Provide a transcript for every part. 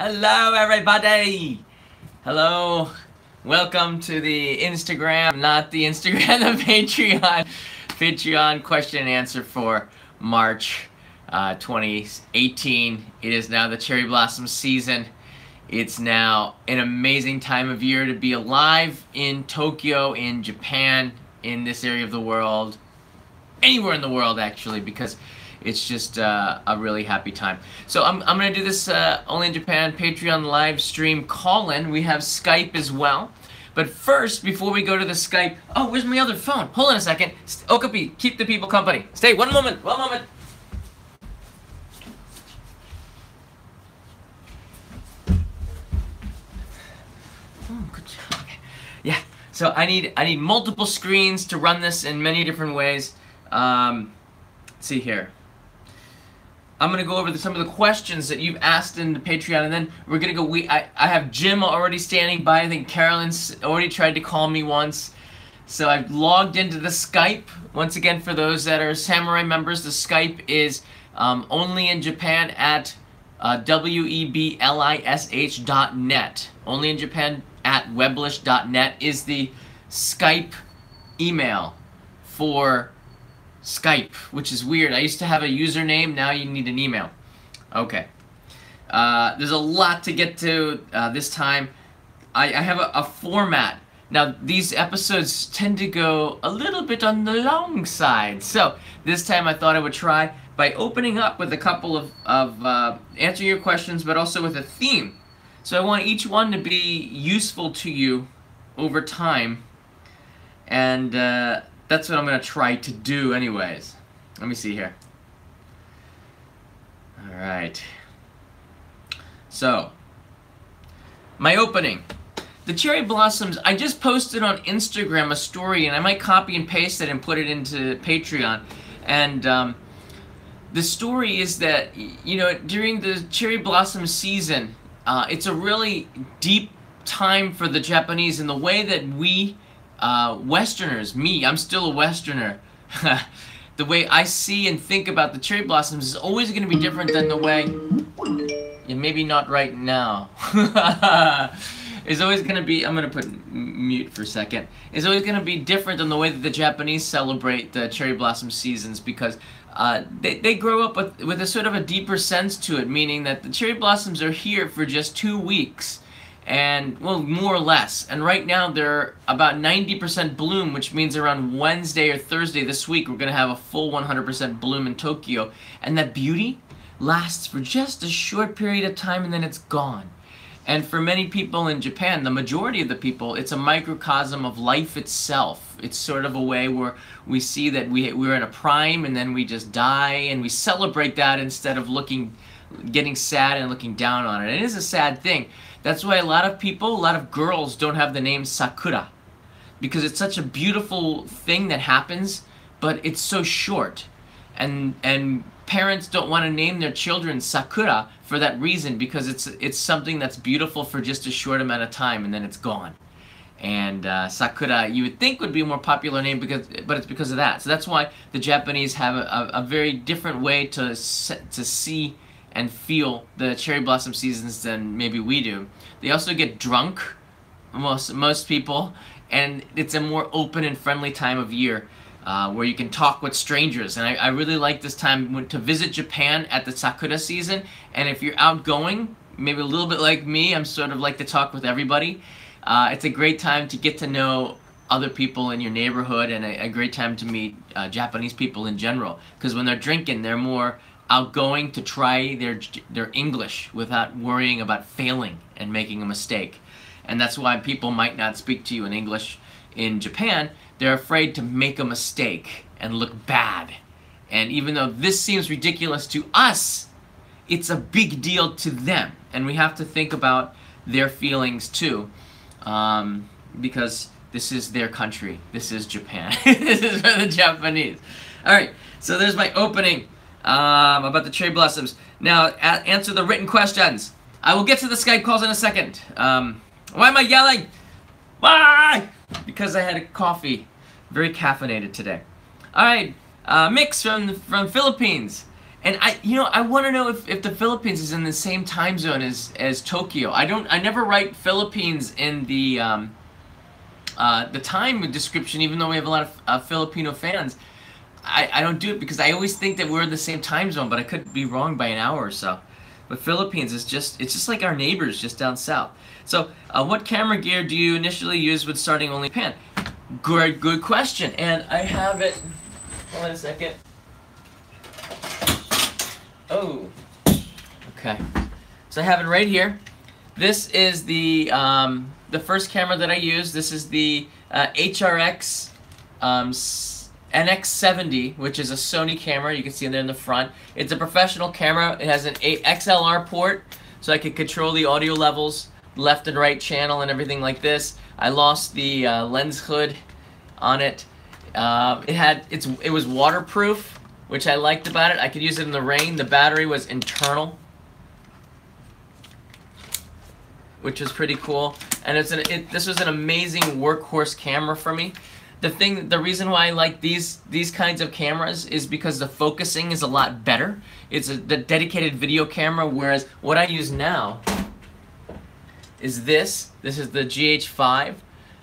Hello, everybody. Hello. Welcome to the Instagram, not the Instagram, the Patreon question and answer for March 2018. It is now the cherry blossom season. It's now an amazing time of year to be alive in Tokyo, in Japan, in this area of the world, anywhere in the world actually, because it's just a really happy time. So I'm going to do this Only in Japan Patreon live stream call-in. We have Skype as well. But first, before we go to the Skype... Oh, where's my other phone? Hold on a second. Okapi, keep the people company. Stay, one moment, one moment. Oh, good job. Okay. Yeah, so I need multiple screens to run this in many different ways. Let's see here. I'm going to go over some of the questions that you've asked in the Patreon, and then we're going to go... I have Jim already standing by. I think Carolyn's already tried to call me once. So I've logged into the Skype. Once again, for those that are Samurai members, the Skype is only in Japan at weblish.net. Only in Japan at weblish.net is the Skype email for Skype, which is weird. I used to have a username, now you need an email. Okay. There's a lot to get to this time. I have a format. Now, these episodes tend to go a little bit on the long side. So, this time I thought I would try by opening up with a couple of answering your questions, but also with a theme. So I want each one to be useful to you over time. And that's what I'm going to try to do anyways. Let me see here. Alright. So, my opening. The cherry blossoms, I just posted on Instagram a story, and I might copy and paste it and put it into Patreon. And the story is that, you know, during the cherry blossom season, it's a really deep time for the Japanese in the way that we Westerners, I'm still a Westerner. The way I see and think about the cherry blossoms is always going to be different than the way, yeah, maybe not right now. It's always going to be, I'm going to put mute for a second. It's always going to be different than the way that the Japanese celebrate the cherry blossom seasons, because they grow up with a sort of a deeper sense to it, meaning that the cherry blossoms are here for just 2 weeks. And, well, more or less. And right now they're about 90% bloom, which means around Wednesday or Thursday this week we're going to have a full 100% bloom in Tokyo. And that beauty lasts for just a short period of time and then it's gone. And for many people in Japan, the majority of the people, it's a microcosm of life itself. It's sort of a way where we see that we're in a prime and then we just die, and we celebrate that instead of getting sad and looking down on it. It is a sad thing. That's why a lot of people, a lot of girls don't have the name Sakura, because it's such a beautiful thing that happens, but it's so short. And parents don't want to name their children Sakura for that reason, because it's something that's beautiful for just a short amount of time and then it's gone. And Sakura, you would think, would be a more popular name, but it's because of that. So that's why the Japanese have a very different way to see and feel the cherry blossom seasons than maybe we do. They also get drunk, most people, and it's a more open and friendly time of year where you can talk with strangers. And I really like this time to visit Japan at the Sakura season. And if you're outgoing, maybe a little bit like me, I'm sort of like to talk with everybody. It's a great time to get to know other people in your neighborhood, and a great time to meet Japanese people in general. Because when they're drinking, they're more outgoing to try their English without worrying about failing and making a mistake. And that's why people might not speak to you in English in Japan. They're afraid to make a mistake and look bad. And even though this seems ridiculous to us, it's a big deal to them. And we have to think about their feelings too, because this is their country. This is Japan. This is for the Japanese. Alright, so there's my opening about the cherry blossoms. Now, answer the written questions. I will get to the Skype calls in a second. Why am I yelling? Why? Because I had a coffee. Very caffeinated today. Alright, Mix from Philippines. And I want to know if the Philippines is in the same time zone as Tokyo. I never write Philippines in the time description, even though we have a lot of Filipino fans. I don't do it because I always think that we're in the same time zone, but I could be wrong by an hour or so. But Philippines is it's just like our neighbors just down south. So, what camera gear do you initially use with starting only Japan? Good question, and I have it. Hold on a second. Oh, okay. So I have it right here. This is the first camera that I use. This is the HRX NX70, which is a Sony camera. You can see it there in the front. It's a professional camera. It has an XLR port, so I can control the audio levels, left and right channel, and everything like this. I lost the lens hood on it. It was waterproof, which I liked about it. I could use it in the rain. The battery was internal, which was pretty cool. And this was an amazing workhorse camera for me. The reason why I like these kinds of cameras is because the focusing is a lot better. It's the dedicated video camera, whereas what I use now is this. This is the GH5.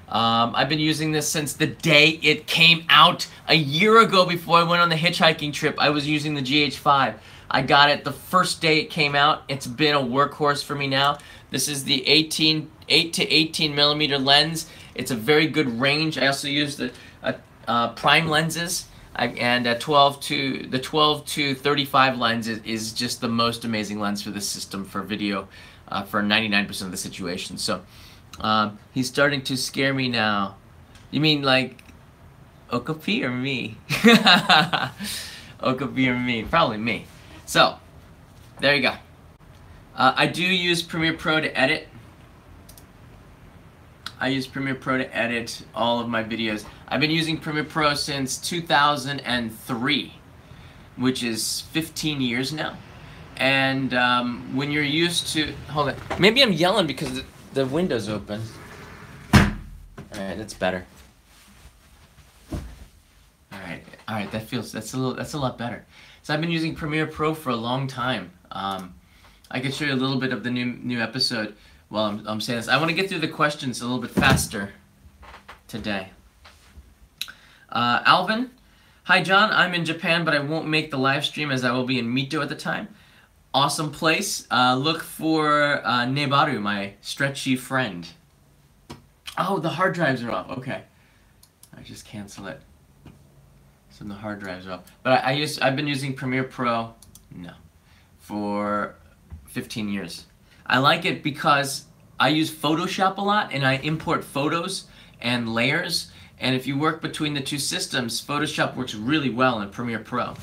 I've been using this since the day it came out. A year ago, before I went on the hitchhiking trip, I was using the GH5. I got it the first day it came out. It's been a workhorse for me now. This is the 8 to 18 millimeter lens. It's a very good range. I also use the prime lenses, and the 12 to 35 lens is just the most amazing lens for this system for video, for 99% of the situation. So he's starting to scare me now. You mean like Okapi or me? Okapi or me? Probably me. So there you go. I do use Premiere Pro to edit. I use Premiere Pro to edit all of my videos. I've been using Premiere Pro since 2003, which is 15 years now. And when you're used to... Hold on. Maybe I'm yelling because the window's open. Alright, that's better. Alright, that's a lot better. So I've been using Premiere Pro for a long time. I could show you a little bit of the new episode while I'm saying this. I want to get through the questions a little bit faster today. Alvin, hi John, I'm in Japan, but I won't make the live stream as I will be in Mito at the time. Awesome place. Look for Nebaru, my stretchy friend. Oh, the hard drives are off. Okay, I just cancel it. So the hard drives are off. But I've been using Premiere Pro, for 15 years. I like it because I use Photoshop a lot, and I import photos and layers. And if you work between the two systems, Photoshop works really well in Premiere Pro.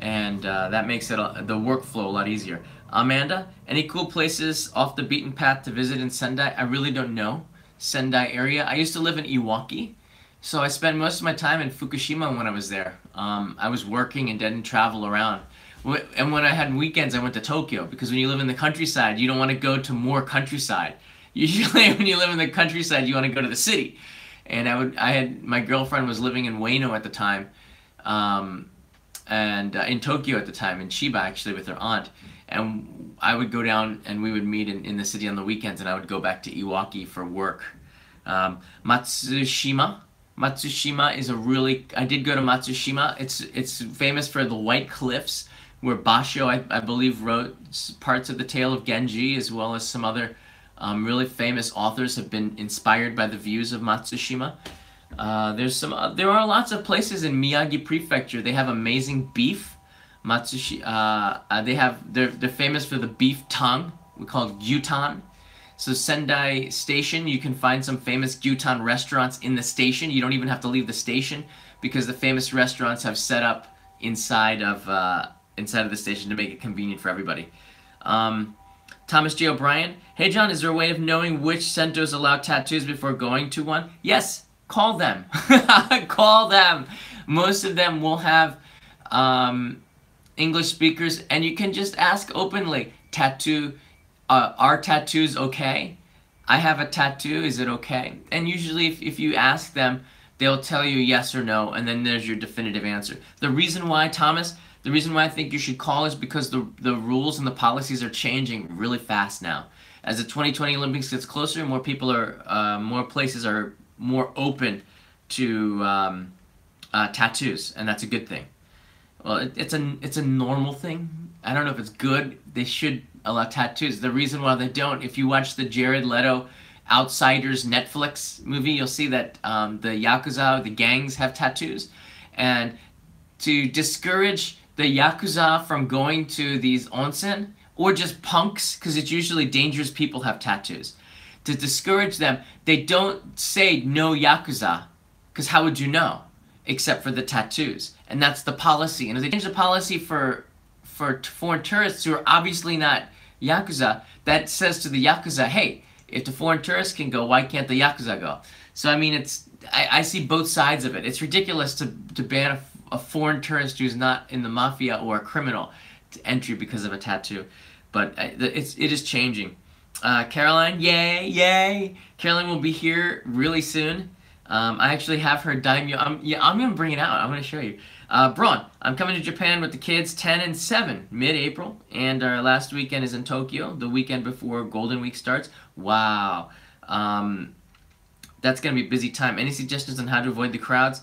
And that makes the workflow a lot easier. Amanda, any cool places off the beaten path to visit in Sendai? I really don't know. Sendai area. I used to live in Iwaki, so I spent most of my time in Fukushima when I was there. I was working and didn't travel around. And when I had weekends, I went to Tokyo, because when you live in the countryside, you don't want to go to more countryside. Usually when you live in the countryside, you want to go to the city. And my girlfriend was living in Ueno at the time, and in Tokyo at the time, in Chiba actually, with her aunt. And I would go down and we would meet in the city on the weekends, and I would go back to Iwaki for work. Matsushima. Matsushima is I did go to Matsushima. It's famous for the White Cliffs, where Basho, I believe, wrote parts of the Tale of Genji, as well as some other really famous authors have been inspired by the views of Matsushima. There are lots of places in Miyagi Prefecture. They have amazing beef. They're famous for the beef tongue. We call it gyutan. So Sendai Station, you can find some famous gyutan restaurants in the station. You don't even have to leave the station, because the famous restaurants have set up inside of the station to make it convenient for everybody. Thomas J. O'Brien, hey John, is there a way of knowing which centers allow tattoos before going to one? Yes, call them. Call them. Most of them will have English speakers, and you can just ask openly, are tattoos okay? I have a tattoo, is it okay? And usually if you ask them, they'll tell you yes or no, and then there's your definitive answer. The reason why, Thomas, The reason why I think you should call is because the rules and the policies are changing really fast now. As the 2020 Olympics gets closer, more people are, more places are more open to tattoos, and that's a good thing. Well, it's a normal thing. I don't know if it's good. They should allow tattoos. The reason why they don't, if you watch the Jared Leto Outsiders Netflix movie, you'll see that the Yakuza, the gangs have tattoos. And to discourage the Yakuza from going to these onsen, or just punks, because it's usually dangerous people have tattoos. To discourage them, they don't say no Yakuza, because how would you know? Except for the tattoos. And that's the policy. And if they change the policy for foreign tourists who are obviously not Yakuza, that says to the Yakuza, hey, if the foreign tourists can go, why can't the Yakuza go? So I mean, I see both sides of it. It's ridiculous to ban a foreign tourist who's not in the mafia or a criminal to entry because of a tattoo. But it is changing. Caroline, yay, yay! Caroline will be here really soon. I actually have her daimyo. I'm gonna bring it out. I'm gonna show you. Braun, I'm coming to Japan with the kids 10 and 7, mid-April, and our last weekend is in Tokyo, the weekend before Golden Week starts. Wow. That's gonna be a busy time. Any suggestions on how to avoid the crowds?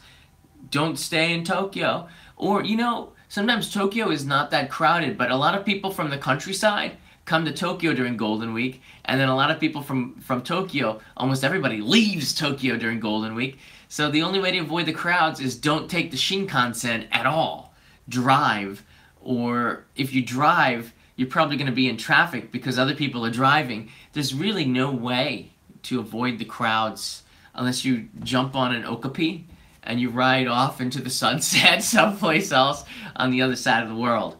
Don't stay in Tokyo. Or, you know, sometimes Tokyo is not that crowded, but a lot of people from the countryside come to Tokyo during Golden Week, and then a lot of people from Tokyo, almost everybody leaves Tokyo during Golden Week. So the only way to avoid the crowds is don't take the Shinkansen at all. Drive, or if you drive, you're probably going to be in traffic because other people are driving. There's really no way to avoid the crowds unless you jump on an okapi and you ride off into the sunset someplace else on the other side of the world.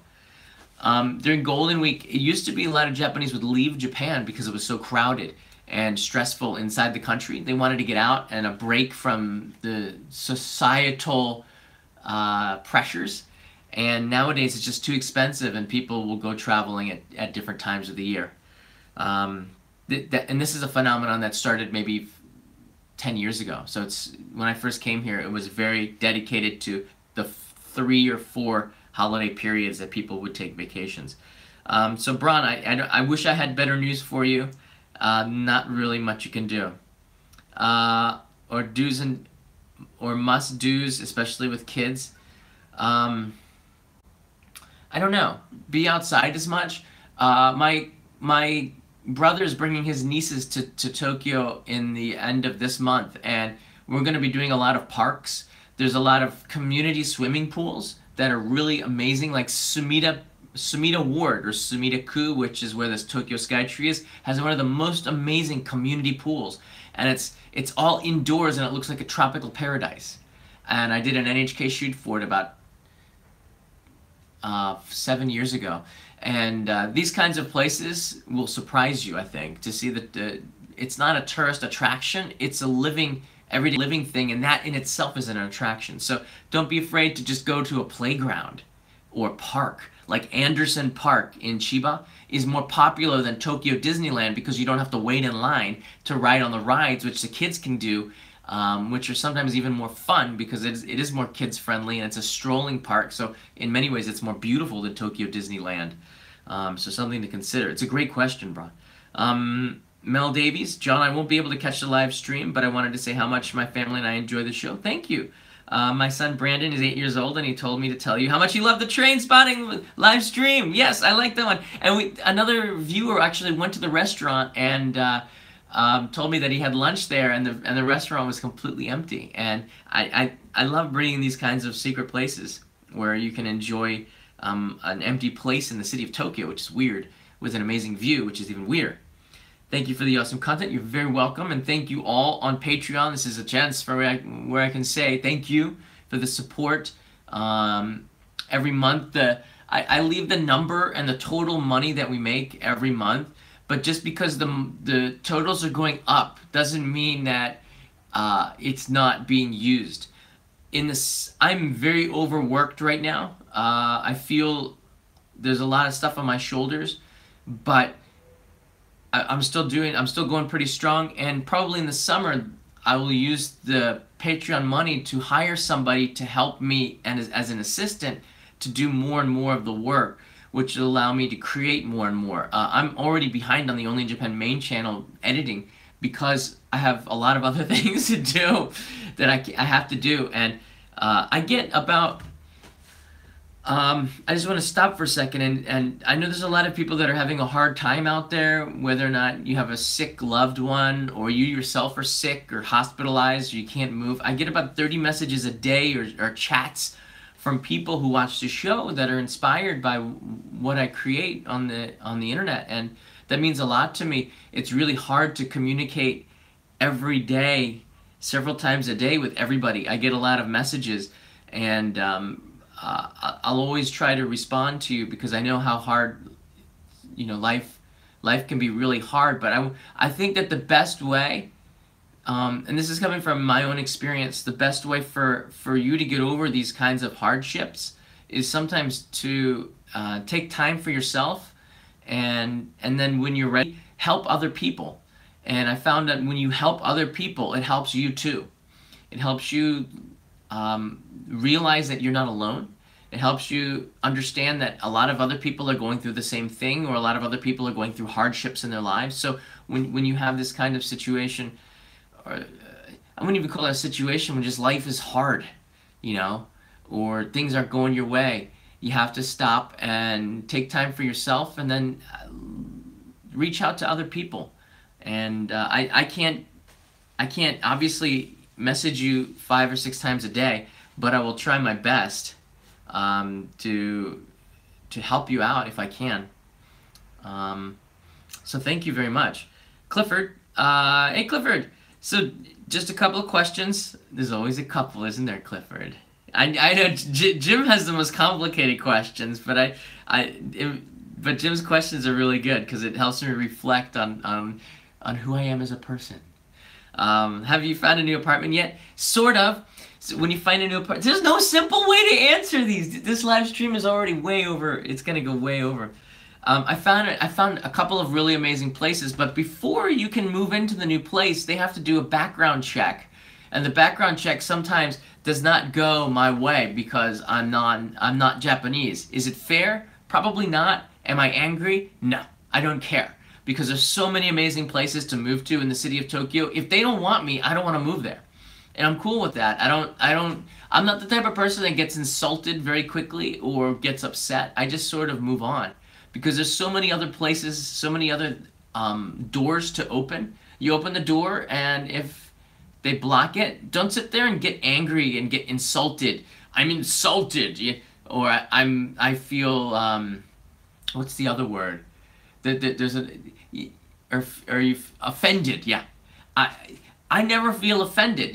During Golden Week, it used to be a lot of Japanese would leave Japan because it was so crowded and stressful inside the country. They wanted to get out and a break from the societal pressures. And nowadays it's just too expensive and people will go traveling at different times of the year. And this is a phenomenon that started maybe 10 years ago. So it's when I first came here, it was very dedicated to the 3 or 4 holiday periods that people would take vacations. So Braun, I wish I had better news for you. Not really much you can do. Or do's or must do's, especially with kids. I don't know. Be outside as much. My brother is bringing his nieces to Tokyo in the end of this month, and we're going to be doing a lot of parks. There's a lot of community swimming pools that are really amazing, like Sumida Ward or Sumida-ku, which is where this Tokyo Skytree is, has one of the most amazing community pools, and it's all indoors and it looks like a tropical paradise. And I did an NHK shoot for it about 7 years ago, and these kinds of places will surprise you, I think, to see that it's not a tourist attraction, it's a everyday living thing, and that in itself is an attraction. So don't be afraid to just go to a playground or park. Like Anderson Park in Chiba is more popular than Tokyo Disneyland because you don't have to wait in line to ride on the rides, which the kids can do, which are sometimes even more fun because it is more kids friendly and it's a strolling park. So in many ways it's more beautiful than Tokyo Disneyland. So something to consider. It's a great question, Braun. Mel Davies, John, I won't be able to catch the live stream, but I wanted to say how much my family and I enjoy the show. Thank you. My son Brandon is 8 years old, and he told me to tell you how much he loved the train spotting live stream. Yes, I like that one. And another viewer actually went to the restaurant and told me that he had lunch there, and the restaurant was completely empty. And I love bringing these kinds of secret places where you can enjoy an empty place in the city of Tokyo, which is weird, with an amazing view, which is even weirder. Thank you for the awesome content. You're very welcome, and thank you all on Patreon. This is a chance for where I can say thank you for the support. Every month, I leave the number and the total money that we make every month, but just because the totals are going up doesn't mean that it's not being used. I'm very overworked right now. I feel there's a lot of stuff on my shoulders, but I'm still going pretty strong, and probably in the summer I will use the Patreon money to hire somebody to help me and as an assistant to do more and more of the work, which will allow me to create more and more. I'm already behind on the Only in Japan main channel editing because I have a lot of other things to do that I have to do, and I get about I just want to stop for a second, and I know there's a lot of people that are having a hard time out there, whether or not you have a sick loved one, or you yourself are sick or hospitalized, or you can't move. I get about 30 messages a day or chats from people who watch the show that are inspired by what I create on the internet, and that means a lot to me. It's really hard to communicate every day, several times a day with everybody. I get a lot of messages, and I'll always try to respond to you because I know how hard, life can be really hard. But I think that the best way, and this is coming from my own experience, the best way for you to get over these kinds of hardships is sometimes to take time for yourself, and then when you're ready, help other people. And I found that when you help other people, it helps you too. It helps you realize that you're not alone. It helps you understand that a lot of other people are going through the same thing, or a lot of other people are going through hardships in their lives. So when you have this kind of situation, or I wouldn't even call it a situation, when just life is hard, or things aren't going your way, you have to stop and take time for yourself, and then reach out to other people. And I can't obviously message you 5 or 6 times a day, but I will try my best to help you out if I can. So thank you very much. Clifford, hey Clifford, so just a couple of questions. There's always a couple, isn't there, Clifford? I know Jim has the most complicated questions, but but Jim's questions are really good because it helps me reflect on who I am as a person. Have you found a new apartment yet? Sort of. So when you find a new apartment, there's no simple way to answer these. This live stream is already way over. It's gonna go way over. I found a couple of really amazing places, but before you can move into the new place, they have to do a background check, and the background check sometimes does not go my way because I'm not Japanese. Is it fair? Probably not. Am I angry? No, I don't care, because there's so many amazing places to move to in the city of Tokyo. If they don't want me, I don't want to move there. And I'm cool with that. I'm not the type of person that gets insulted very quickly or gets upset. I just sort of move on, because there's so many other places, so many other doors to open. You open the door, and if they block it, don't sit there and get angry and get insulted. I'm insulted, or I feel what's the other word? There's are you offended? Yeah. I never feel offended.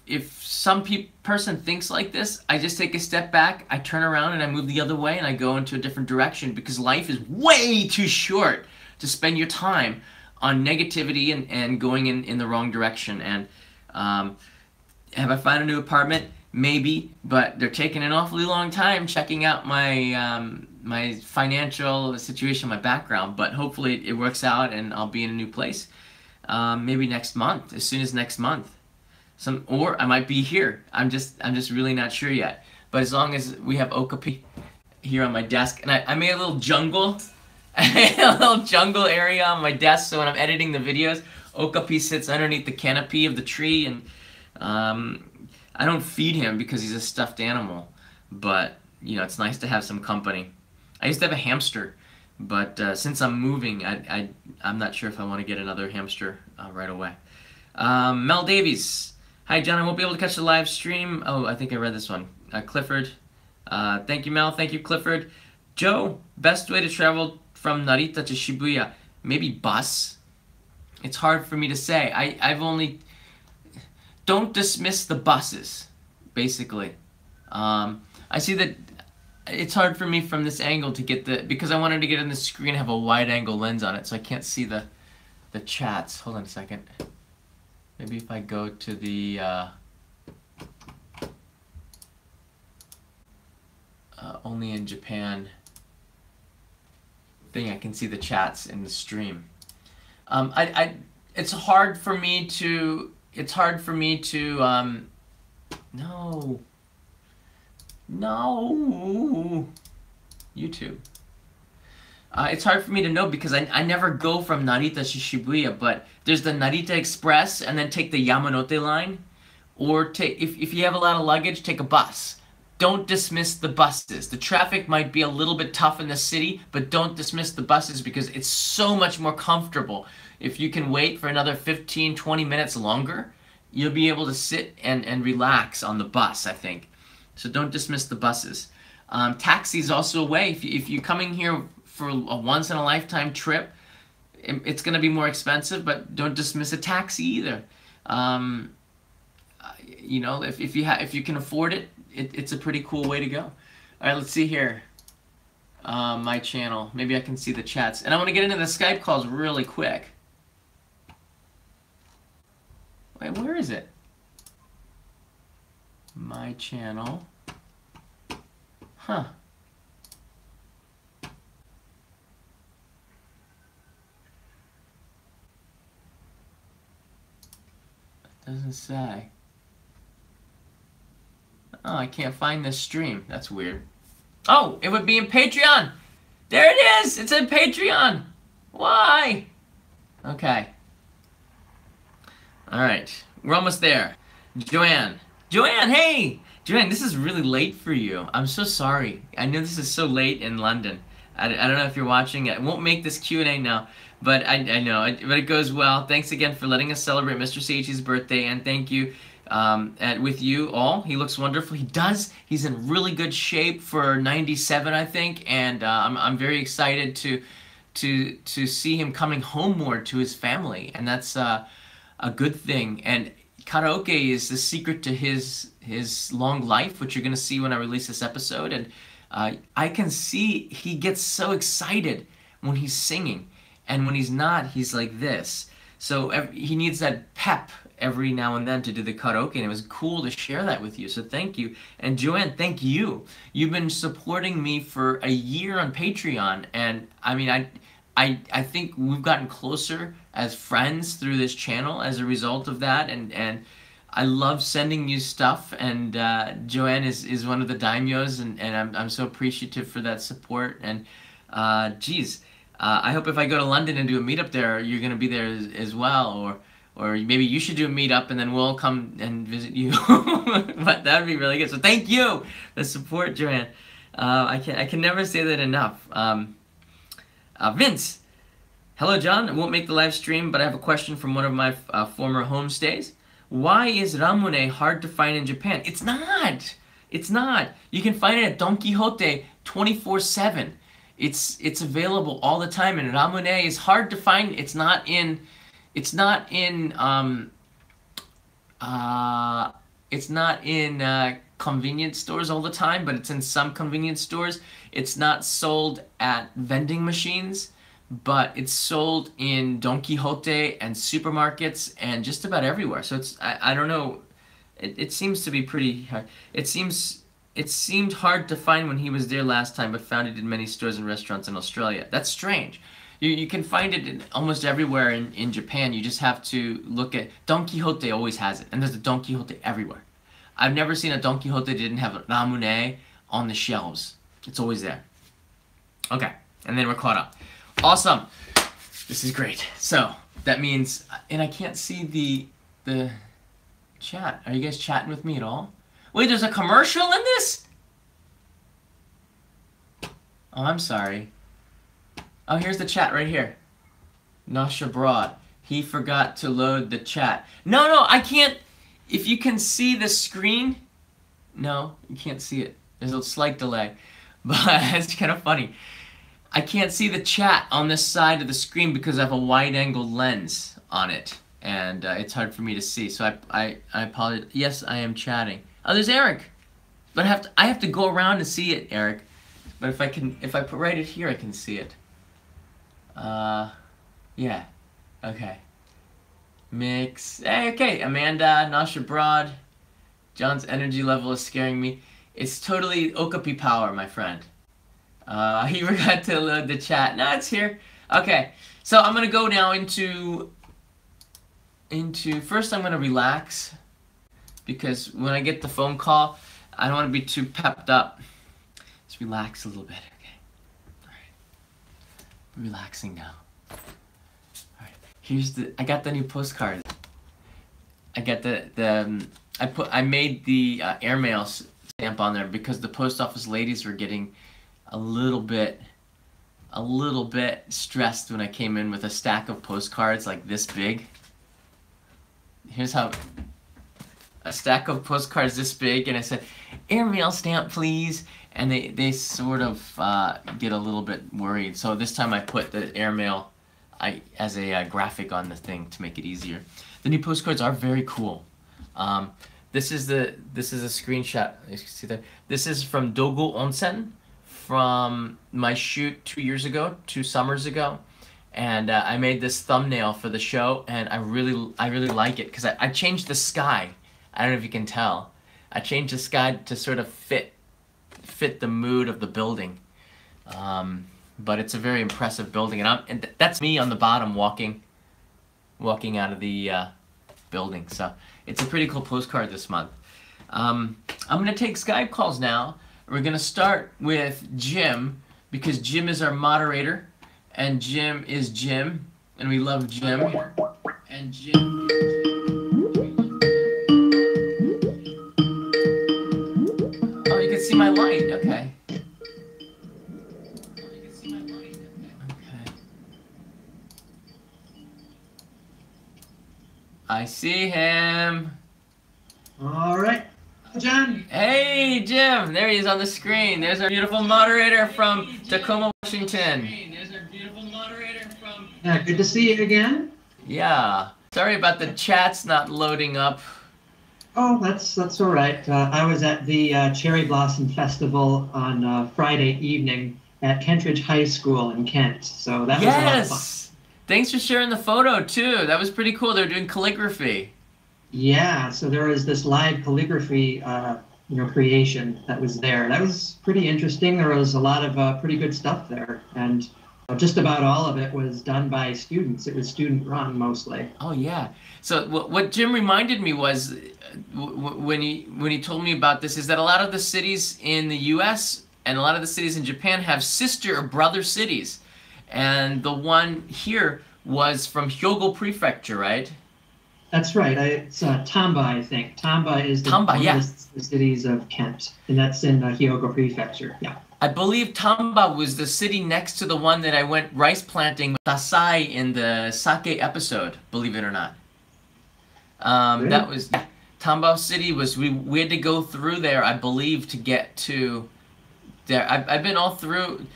If some person thinks like this, I just take a step back, I turn around and I move the other way, and I go into a different direction, because life is way too short to spend your time on negativity and going in the wrong direction. And have I found a new apartment? Maybe, but they're taking an awfully long time checking out my my financial situation, my background. But hopefully it works out, and I'll be in a new place. Maybe next month, as soon as next month. Or I might be here. I'm just really not sure yet. But as long as we have Okapi here on my desk, and I made a little jungle, a little jungle area on my desk, so when I'm editing the videos, Okapi sits underneath the canopy of the tree, and I don't feed him because he's a stuffed animal, but it's nice to have some company. I used to have a hamster, but since I'm moving, I'm not sure if I want to get another hamster right away. Mel Davies. Hi, John. I won't be able to catch the live stream. Oh, I think I read this one. Clifford. Thank you, Mel. Thank you, Clifford. Joe, best way to travel from Narita to Shibuya? Maybe bus? It's hard for me to say. I've only... Don't dismiss the buses, basically. I see that it's hard for me from this angle to get because I wanted to get in the screen and have a wide angle lens on it, so I can't see the chats. Hold on a second. Maybe if I go to the Only in Japan thing, I can see the chats in the stream. It's hard for me to no. No. YouTube. It's hard for me to know because I never go from Narita to Shibuya, but there's the Narita Express and then take the Yamanote line. Or take if you have a lot of luggage, take a bus. Don't dismiss the buses. The traffic might be a little bit tough in the city, but don't dismiss the buses because it's so much more comfortable. If you can wait for another 15, 20 minutes longer, you'll be able to sit and relax on the bus, I think. So don't dismiss the buses. Taxi is also a way. If you're coming here for a once-in-a-lifetime trip, it's going to be more expensive, but don't dismiss a taxi either. You know, if you can afford it, it's a pretty cool way to go. All right, let's see here. My channel. Maybe I can see the chats. And I want to get into the Skype calls really quick. Wait, where is it? My channel. Huh. It doesn't say. Oh, I can't find this stream. That's weird. Oh, it would be in Patreon. There it is. It's in Patreon. Why? Okay. All right. We're almost there. Joanne. Joanne, hey! Joanne, this is really late for you. I'm so sorry. I know this is so late in London. I don't know if you're watching it. I won't make this Q&A now, but I know. But it goes well. Thanks again for letting us celebrate Mr. Seiichi's birthday, and thank you with you all. He looks wonderful. He does. He's in really good shape for 97, I think, and I'm very excited to see him coming home more to his family, and that's a good thing. And karaoke is the secret to his long life, which you're going to see when I release this episode. And I can see he gets so excited when he's singing, and when he's not, he's like this. So he needs that pep every now and then to do the karaoke, and it was cool to share that with you. So thank you. And Joanne, thank you. You've been supporting me for a year on Patreon, and I mean, I think we've gotten closer as friends through this channel as a result of that, and I love sending you stuff, and Joanne is one of the daimyos, and I'm so appreciative for that support. And geez, I hope if I go to London and do a meetup there, you're going to be there as well, or maybe you should do a meetup and then we'll come and visit you. But that would be really good. So thank you for the support, Joanne. I can never say that enough. Vince, hello John. I won't make the live stream, but I have a question from one of my former homestays. Why is ramune hard to find in Japan? It's not. It's not. You can find it at Don Quixote 24/7. It's available all the time, and ramune is hard to find. It's not in convenience stores all the time, but it's in some convenience stores. It's not sold at vending machines, but it's sold in Don Quixote and supermarkets and just about everywhere. So it's I don't know. It seems to be pretty hard. It seemed hard to find when he was there last time, but found it in many stores and restaurants in Australia. That's strange. You can find it in almost everywhere in Japan. You just have to look at... Don Quixote always has it, and there's a Don Quixote everywhere. I've never seen a Don Quixote that didn't have ramune on the shelves. It's always there. Okay, and then we're caught up. Awesome. This is great. So, that means... And I can't see the chat. Are you guys chatting with me at all? Wait, there's a commercial in this? Oh, I'm sorry. Oh, here's the chat right here. Nasha Broad. He forgot to load the chat. No, I can't. If you can see the screen. No, you can't see it. There's a slight delay. But it's kind of funny. I can't see the chat on this side of the screen because I have a wide-angle lens on it. And it's hard for me to see. So I apologize. Yes, I am chatting. Oh, there's Eric. But I have to go around to see it, Eric. But if I put right it here, I can see it. Yeah. Okay. Mix. Hey, okay. Amanda, Nasha Broad. John's energy level is scaring me. It's totally Okapi power, my friend. He forgot to load the chat. No, it's here. Okay. So I'm gonna go now into first I'm gonna relax, because when I get the phone call, I don't want to be too pepped up. Just relax a little bit, okay? All right. Relaxing now. All right. I got the new postcard. I got I made the airmail stamp on there because the post office ladies were getting a little bit stressed when I came in with a stack of postcards like this big. Here's how a stack of postcards this big, and I said, airmail stamp please, and they sort of get a little bit worried. So this time I put the airmail as a graphic on the thing to make it easier. The new postcards are very cool. This is a screenshot. You can see that. This is from Dogo Onsen, from my shoot 2 summers ago, and I made this thumbnail for the show, and I really like it because I changed the sky. I don't know if you can tell. I changed the sky to sort of fit the mood of the building, but it's a very impressive building, and that's me on the bottom walking out of the building. So it's a pretty cool postcard this month. I'm gonna take Skype calls now. We're gonna start with Jim because Jim is our moderator, and Jim is Jim, and we love Jim. And Jim. Oh, you can see my light. Okay. I see him. All right, John. Hey, Jim. There he is on the screen. There's our beautiful moderator from Tacoma, Washington. Yeah, good to see you again. Yeah. Sorry about the chats not loading up. Oh, that's all right. I was at the Cherry Blossom Festival on Friday evening at Kentridge High School in Kent, so that was a lot of fun. Thanks for sharing the photo too. That was pretty cool. They're doing calligraphy. Yeah, so there was this live calligraphy, creation that was there. That was pretty interesting. There was a lot of pretty good stuff there, and just about all of it was done by students. It was student run mostly. Oh yeah. So what Jim reminded me was when he told me about this is that a lot of the cities in the U.S. and a lot of the cities in Japan have sister or brother cities. And the one here was from Hyogo Prefecture, right? That's right. It's Tamba, I think. Tamba is one of the cities of Kent, and that's in Hyogo Prefecture. Yeah. I believe Tamba was the city next to the one that I went rice planting with Dasai in the sake episode, believe it or not. Really? That was Tamba City. We had to go through there, I believe, to get to there. I've been all through.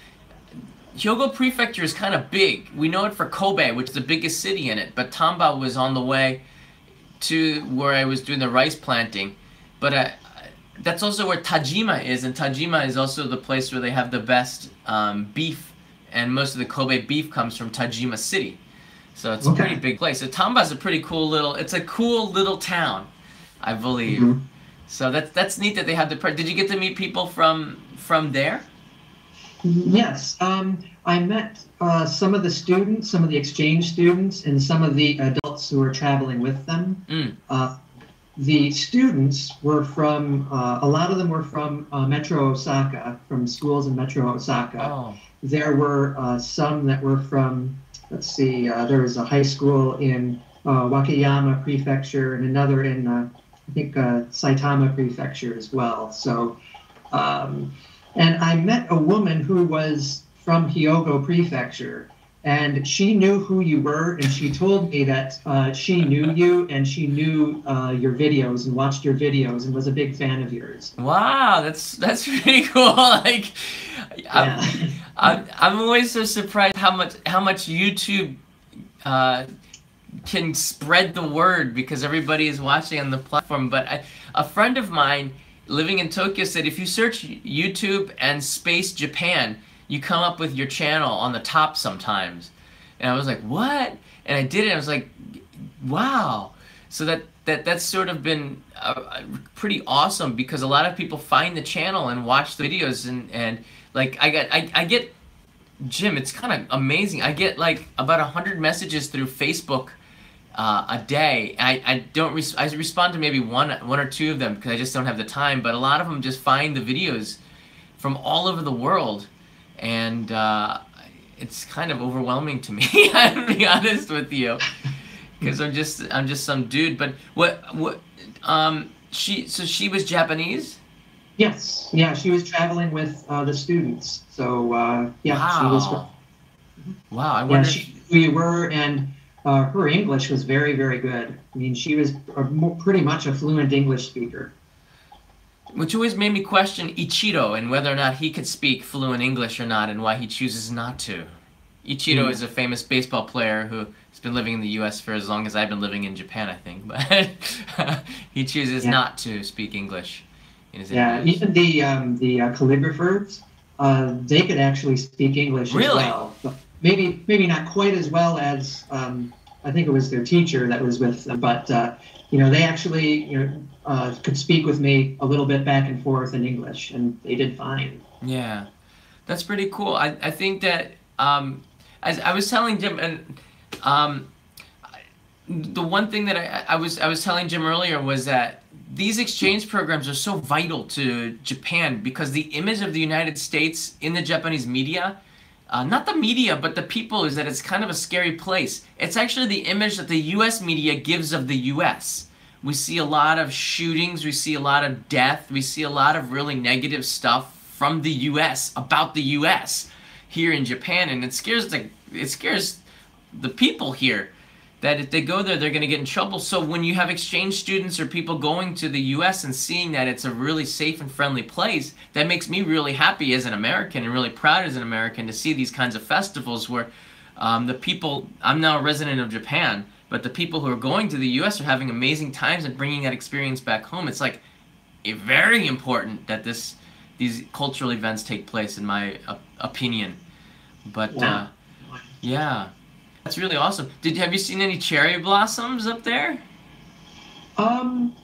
Hyogo Prefecture is kind of big. We know it for Kobe, which is the biggest city in it, but Tamba was on the way to where I was doing the rice planting. But that's also where Tajima is, and Tajima is also the place where they have the best beef, and most of the Kobe beef comes from Tajima City. So it's a pretty big place. So Tamba's a pretty cool little, it's a cool little town, I believe. Mm-hmm. So that's neat that they have the, did you get to meet people from there? Yes, I met some of the students, some of the exchange students, and some of the adults who were traveling with them. The students were from, a lot of them were from Metro Osaka, from schools in Metro Osaka. Oh. There were some that were from, let's see, there was a high school in Wakayama Prefecture and another in, I think, Saitama Prefecture as well. So, and I met a woman who was from Hyogo Prefecture, and she knew who you were, and she told me that she knew you, and she knew your videos and watched your videos and was a big fan of yours. Wow, that's pretty cool. Like, yeah. I'm always so surprised how much YouTube can spread the word because everybody is watching on the platform. But a friend of mine living in Tokyo said if you search YouTube and space Japan, you come up with your channel on the top sometimes. And I was like, what? And I did it. I was like, wow. So that's sort of been pretty awesome because a lot of people find the channel and watch the videos and like I get Jim, it's kind of amazing. I get like about 100 messages through Facebook a day. I respond to maybe one or two of them because I just don't have the time, but a lot of them just find the videos from all over the world, and it's kind of overwhelming to me. I'll be honest with you, because I'm just some dude. But she was Japanese? Yes, yeah, she was traveling with the students. So yeah, wow. She was. Wow, I wonder. Yeah, we were, and her English was very, very good. I mean, she was pretty much a fluent English speaker. Which always made me question Ichiro and whether or not he could speak fluent English or not, and why he chooses not to. Ichiro is a famous baseball player who has been living in the U.S. for as long as I've been living in Japan, I think. But he chooses not to speak English in his interviews. Even the calligraphers, they could actually speak English as well. But maybe not quite as well as I think it was their teacher that was with them, but they actually could speak with me a little bit back and forth in English, and they did fine. Yeah, that's pretty cool. I think that as I was telling Jim, and the one thing that I was telling Jim earlier was that these exchange programs are so vital to Japan because the image of the United States in the Japanese media, not the media, but the people, is that it's kind of a scary place. It's actually the image that the U.S. media gives of the U.S. We see a lot of shootings, we see a lot of death, we see a lot of really negative stuff from the U.S. about the U.S. here in Japan, and it scares the people here that if they go there, they're going to get in trouble. So when you have exchange students or people going to the U.S. and seeing that it's a really safe and friendly place, that makes me really happy as an American and really proud as an American to see these kinds of festivals where the people, I'm now a resident of Japan, but the people who are going to the U.S. are having amazing times and bringing that experience back home. It's like very important that these cultural events take place, in my opinion. But yeah. That's really awesome. Have you seen any cherry blossoms up there?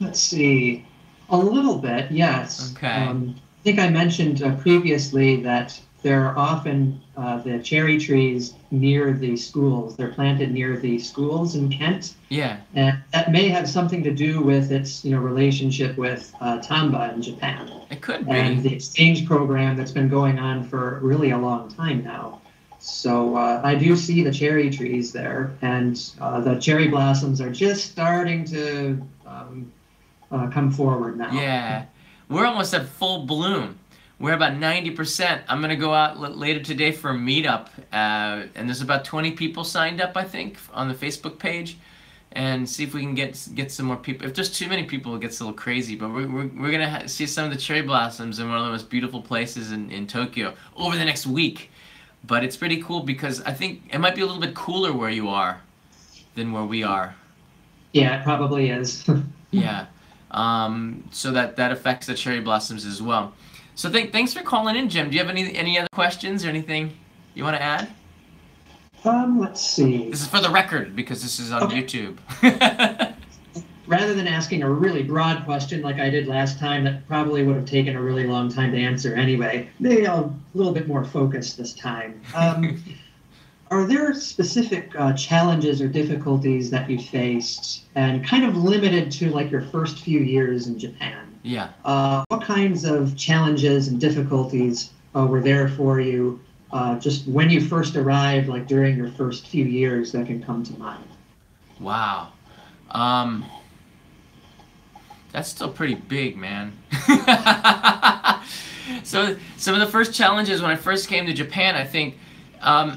Let's see. A little bit, yes. Okay. I think I mentioned previously that there are often the cherry trees near the schools. They're planted near the schools in Kent. Yeah. And that may have something to do with its relationship with Tamba in Japan. It could be. And the exchange program that's been going on for really a long time now. So I do see the cherry trees there, and the cherry blossoms are just starting to come forward now. Yeah, we're almost at full bloom. We're about 90%. I'm going to go out later today for a meetup, and there's about 20 people signed up, I think, on the Facebook page, and see if we can get some more people. If there's too many people, it gets a little crazy, but we're going to see some of the cherry blossoms in one of the most beautiful places in Tokyo over the next week. But it's pretty cool because I think it might be a little bit cooler where you are than where we are. Yeah, it probably is. Yeah. So that affects the cherry blossoms as well. So thanks for calling in, Jim. Do you have any other questions or anything you want to add? Let's see. This is for the record because this is on YouTube. Rather than asking a really broad question like I did last time, that probably would have taken a really long time to answer anyway, maybe a little bit more focused this time. Are there specific challenges or difficulties that you faced, and kind of limited to like your first few years in Japan? Yeah. What kinds of challenges and difficulties were there for you just when you first arrived, like during your first few years, that can come to mind? Wow. That's still pretty big, man. So some of the first challenges when I first came to Japan, I think, I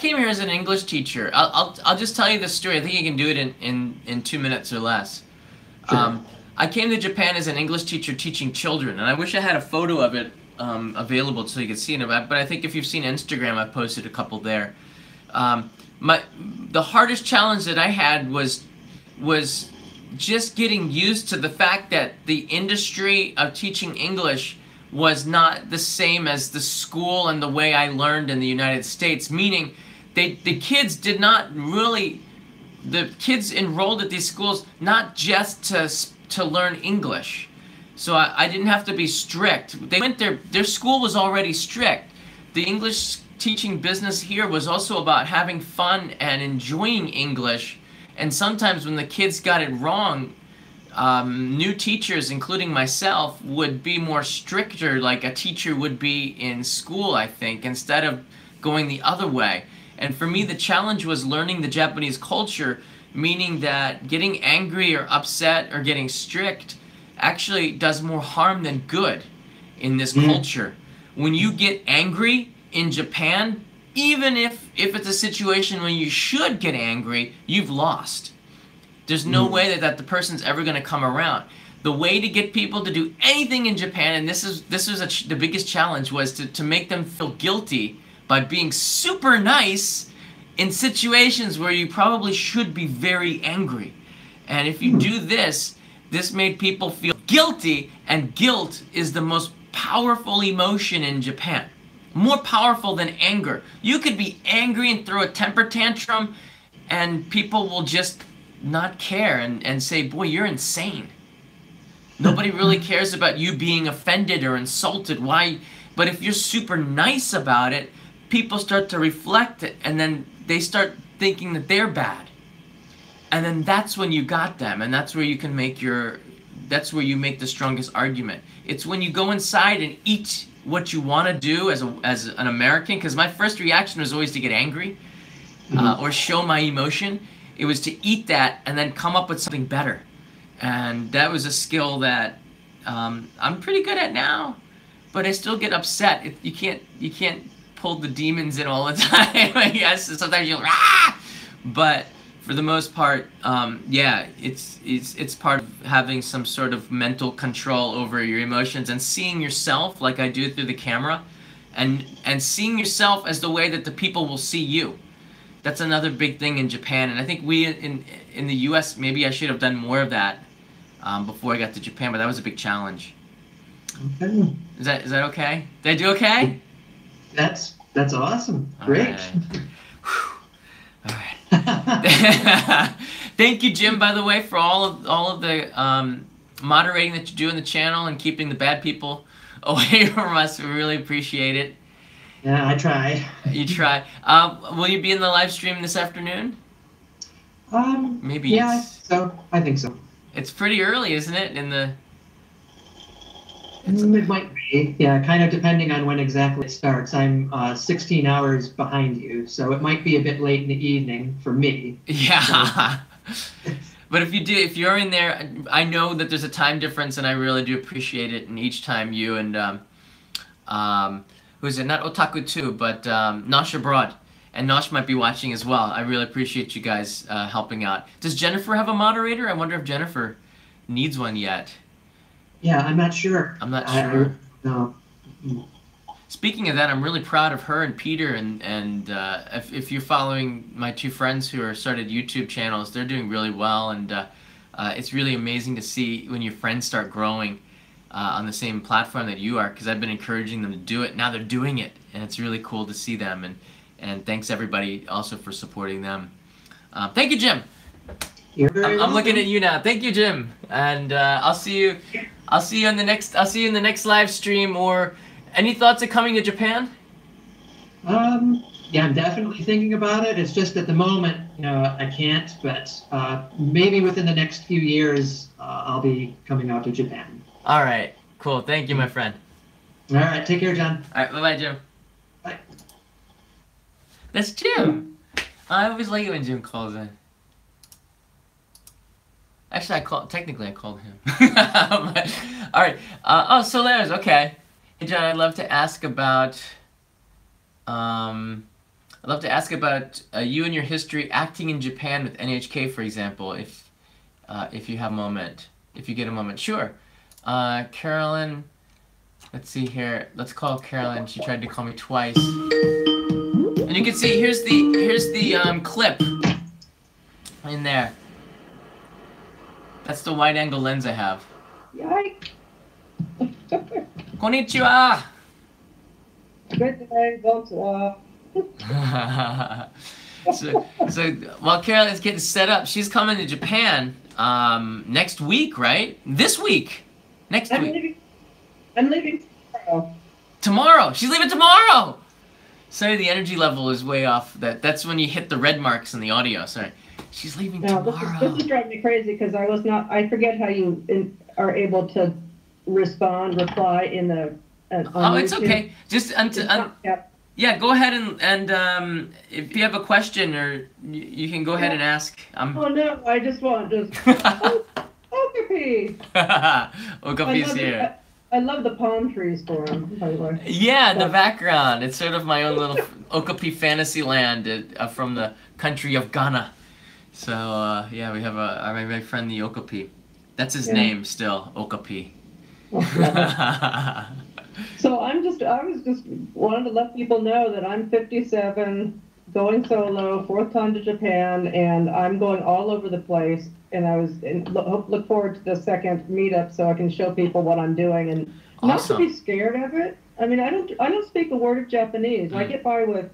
came here as an English teacher. I'll just tell you the story. I think you can do it in 2 minutes or less. Sure. I came to Japan as an English teacher teaching children, and I wish I had a photo of it available so you could see it. But I think if you've seen Instagram, I've posted a couple there. The hardest challenge that I had was just getting used to the fact that the industry of teaching English was not the same as the school and the way I learned in the United States, meaning the kids enrolled at these schools not just to learn English. So I didn't have to be strict. They went there, their school was already strict. The English teaching business here was also about having fun and enjoying English. And sometimes when the kids got it wrong, new teachers, including myself, would be more stricter, like a teacher would be in school, I think, instead of going the other way. And for me, the challenge was learning the Japanese culture, meaning that getting angry or upset or getting strict actually does more harm than good in this culture. When you get angry in Japan, even if it's a situation when you should get angry, you've lost. There's no way that the person's ever going to come around. The way to get people to do anything in Japan, and this was the biggest challenge, was to make them feel guilty by being super nice in situations where you probably should be very angry. And if you do this made people feel guilty, and guilt is the most powerful emotion in Japan. More powerful than anger. You could be angry and throw a temper tantrum, and people will just not care and say, boy, you're insane. Nobody really cares about you being offended or insulted. Why? But if you're super nice about it, people start to reflect it, and then they start thinking that they're bad. And then that's when you got them, and that's where you can make that's where you make the strongest argument. It's when you go inside and eat what you want to do as an American, because my first reaction was always to get angry or show my emotion. It was to eat that and then come up with something better. And that was a skill that I'm pretty good at now, but I still get upset. You can't pull the demons in all the time. Yes, sometimes you'll but for the most part, yeah, it's part of having some sort of mental control over your emotions and seeing yourself like I do through the camera, and seeing yourself as the way that the people will see you. That's another big thing in Japan, and I think we in the U.S. maybe I should have done more of that before I got to Japan, but that was a big challenge. Okay. Is that okay? Did I do okay? That's awesome. Great. All right. Thank you, Jim, by the way, for all of the moderating that you do in the channel and keeping the bad people away from us. We really appreciate it. Yeah, I try. You try. Will you be in the live stream this afternoon? Maybe. Yeah, I think so. It's pretty early, isn't it? It might be. Yeah, kind of depending on when exactly it starts. I'm 16 hours behind you, so it might be a bit late in the evening for me. Yeah. But if you're in there, I know that there's a time difference, and I really do appreciate it. And each time you and who's it? Not Otaku too, but Nosh Abroad. And Nosh might be watching as well. I really appreciate you guys helping out. Does Jennifer have a moderator? I wonder if Jennifer needs one yet. Yeah, I'm not sure. I'm not sure. No. Speaking of that, I'm really proud of her and Peter. And if you're following my two friends who are started YouTube channels, they're doing really well. And it's really amazing to see when your friends start growing on the same platform that you are, because I've been encouraging them to do it. Now they're doing it, and it's really cool to see them. And thanks everybody also for supporting them. Thank you, Jim. I'm looking at you now. Thank you, Jim. And I'll see you in the next live stream. Or any thoughts of coming to Japan? Yeah, I'm definitely thinking about it. It's just at the moment, I can't. But maybe within the next few years, I'll be coming out to Japan. All right, cool. Thank you, my friend. All right, take care, John. All right, bye-bye, Jim. Bye. That's Jim. I always like it when Jim calls in. Actually, technically I called him. But, all right. Oh, Solaris. Okay. Hey, John, I'd love to ask about. You and your history acting in Japan with NHK, for example. If you have a moment, if you get a moment, sure. Carolyn. Let's see here. Let's call Carolyn. She tried to call me twice. And you can see here's the clip in there. That's the wide angle lens I have. Yikes. Konnichiwa. Good day, bonsoir. So while Carolyn is getting set up, she's coming to Japan next week, right? This week. Next week. I'm leaving tomorrow. Tomorrow. She's leaving tomorrow. Sorry, the energy level is way off. That's when you hit the red marks in the audio. Sorry. She's leaving tomorrow. This is driving me crazy because I forget how you are able to reply in the. Oh, it's okay. Just yeah, go ahead and if you have a question or you can go ahead and ask. Oh no, I just want Okapi. Okapi's here. I love the palm trees for him, by the way. Yeah, in the background. It's sort of my own little Okapi fantasy land from the country of Ghana. So, yeah, we have my friend the Okapi. That's his name still, Okapi. So I was just wanted to let people know that I'm 57, going solo, 4th time to Japan, and I'm going all over the place. And look forward to the second meetup so I can show people what I'm doing and not to be scared of it. I mean, I don't speak a word of Japanese. I get by with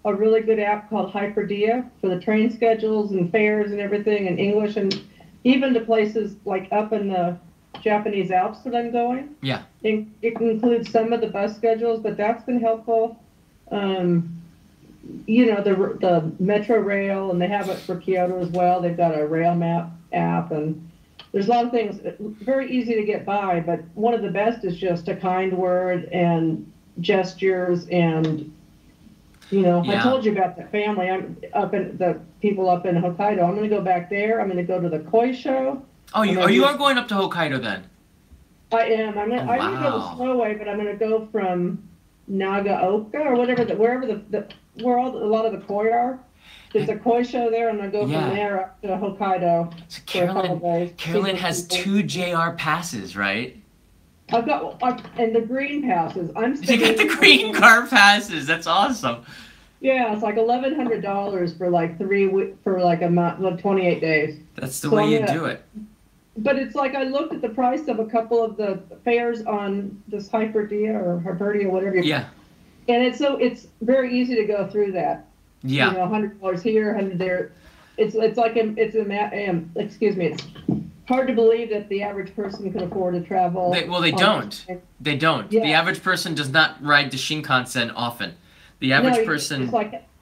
a really good app called Hyperdia for the train schedules and fares and everything in English, and even to places like up in the Japanese Alps that I'm going. Yeah. It includes some of the bus schedules, but that's been helpful. You know, the Metro Rail, and they have it for Kyoto as well. They've got a rail map app, and there's a lot of things. Very easy to get by, but one of the best is just a kind word and gestures. And you know, I told you about the family. I'm up in the people up in Hokkaido. I'm going to go back there. I'm going to go to the koi show. Oh, you are going up to Hokkaido then? I am. I'm going to go the slow way, but I'm going to go from Nagaoka or whatever, where a lot of the koi are. There's a koi show there, and I go from there up to Hokkaido. So Carolyn has 2 JR passes, right? I've got and the green passes. You got the green car passes. That's awesome. Yeah, it's like $1,100 for like a month, 28 days. That's the way you do it. But it's like I looked at the price of a couple of the fares on this Hyperdia or Hyperdia, whatever. And it's very easy to go through that. Yeah. You know, $100 here, $100 there. It's hard to believe that the average person can afford to travel. They don't. They don't. Yeah. The average person does not ride the Shinkansen often. The average person.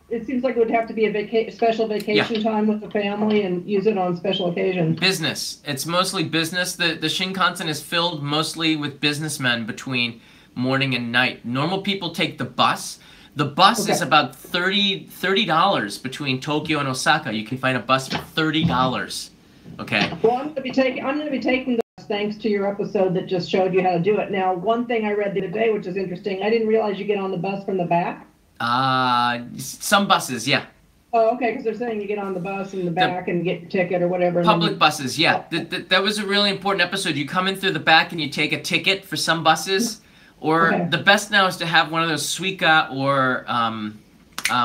It seems like it would have to be a special vacation time with the family and use it on special occasions. Business. It's mostly business. The Shinkansen is filled mostly with businessmen between morning and night. Normal people take the bus. The bus is about $30 between Tokyo and Osaka. You can find a bus for $30. Okay. Well, I'm going to be taking the bus thanks to your episode that just showed you how to do it. Now, one thing I read the other day, which is interesting, I didn't realize you get on the bus from the back. Some buses, yeah. Oh, okay, because they're saying you get on the bus in the back and get your ticket or whatever. Public buses, yeah. That was a really important episode. You come in through the back and you take a ticket for some buses, or the best now is to have one of those Suica or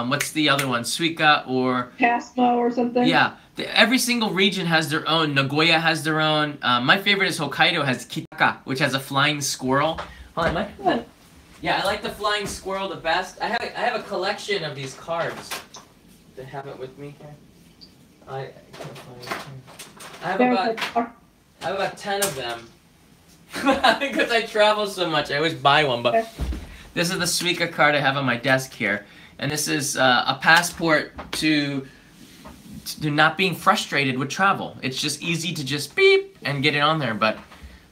what's the other one? Suica or Pasmo or something. Yeah, every single region has their own. Nagoya has their own. My favorite is Hokkaido has Kitaka, which has a flying squirrel. Hold on, yeah, I like the flying squirrel the best. I have a collection of these cards. To have it with me here. I have about 10 of them. Because I travel so much, I always buy one. But this is the Suica card I have on my desk here, and this is a passport to not being frustrated with travel. It's just easy to just beep and get it on there. But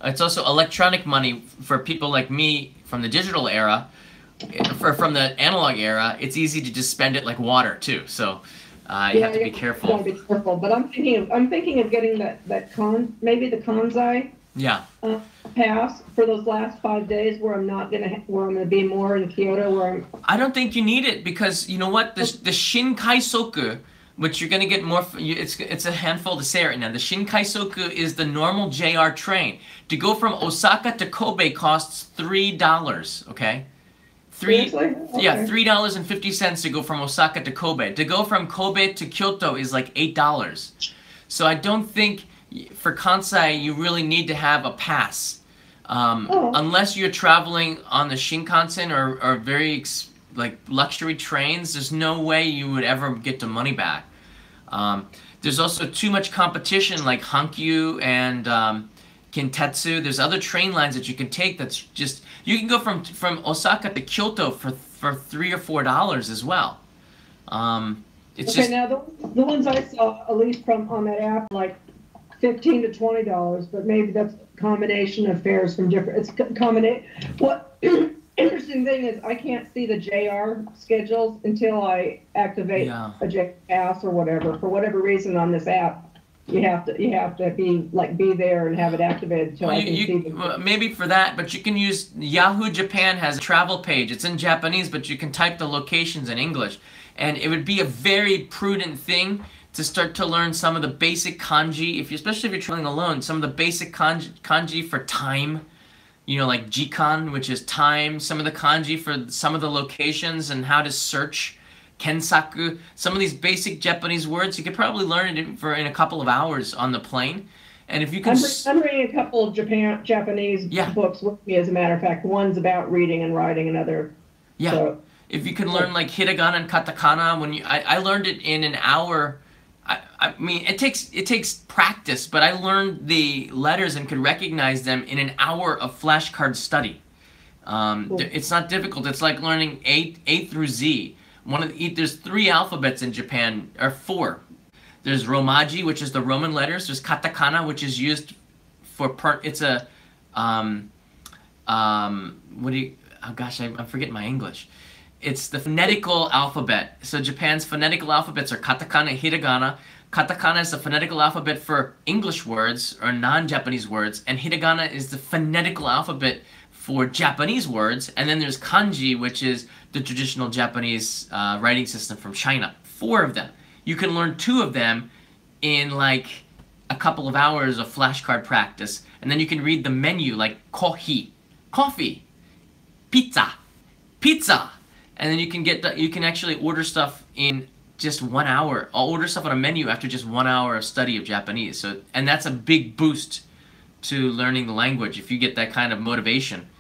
it's also electronic money for people like me from the digital era. From the analog era, it's easy to just spend it like water too. So you have to be careful. You gotta be careful. But I'm thinking of getting maybe the Kansai pass for those last 5 days where I'm gonna be more in Kyoto. I don't think you need it because you know what, the Shinkaisoku, which you're gonna get more. It's a handful to say right now. The Shinkaisoku is the normal JR train. To go from Osaka to Kobe costs $3. Okay. Yeah, $3.50 to go from Osaka to Kobe. To go from Kobe to Kyoto is like $8. So I don't think for Kansai you really need to have a pass, unless you're traveling on the Shinkansen or very like luxury trains. There's no way you would ever get the money back. There's also too much competition, like Hankyu and Kintetsu. There's other train lines that you can take. That's just, you can go from Osaka to Kyoto for $3 or $4 as well. It's okay, just, now the ones I saw, at least from on that app, like $15 to $20, but maybe that's a combination of fares from different. It's combination. What interesting thing is I can't see the JR schedules until I activate a J Pass or whatever. For whatever reason on this app, you have to be there and have it activated until I can see the. Maybe for that, but you can use Yahoo Japan has a travel page. It's in Japanese, but you can type the locations in English, and it would be a very prudent thing to start to learn some of the basic kanji, especially if you're traveling alone, some of the basic kanji for time, like jikan, which is time, some of the kanji for some of the locations and how to search, kensaku, some of these basic Japanese words, you could probably learn it in a couple of hours on the plane. And if you can... I'm reading a couple of Japanese books with me, as a matter of fact. One's about reading and writing, another... Yeah, so, if you can learn like hiragana and katakana, I learned it in an hour. I mean, it takes practice, but I learned the letters and could recognize them in an hour of flashcard study. It's not difficult. It's like learning A through Z. There's 3 alphabets in Japan, or 4. There's Romaji, which is the Roman letters. There's katakana, which is used for it's a oh gosh, I'm forgetting my English. It's the phonetical alphabet. So Japan's phonetical alphabets are katakana and hiragana. Katakana is the phonetical alphabet for English words or non-Japanese words, and hiragana is the phonetical alphabet for Japanese words. And then there's kanji, which is the traditional Japanese writing system from China. 4 of them. You can learn 2 of them in like a couple of hours of flashcard practice, and then you can read the menu like kohi, coffee, pizza, pizza. And then you can actually order stuff in just 1 hour. I'll order stuff on a menu after just 1 hour of study of Japanese. And that's a big boost to learning the language. If you get that kind of motivation,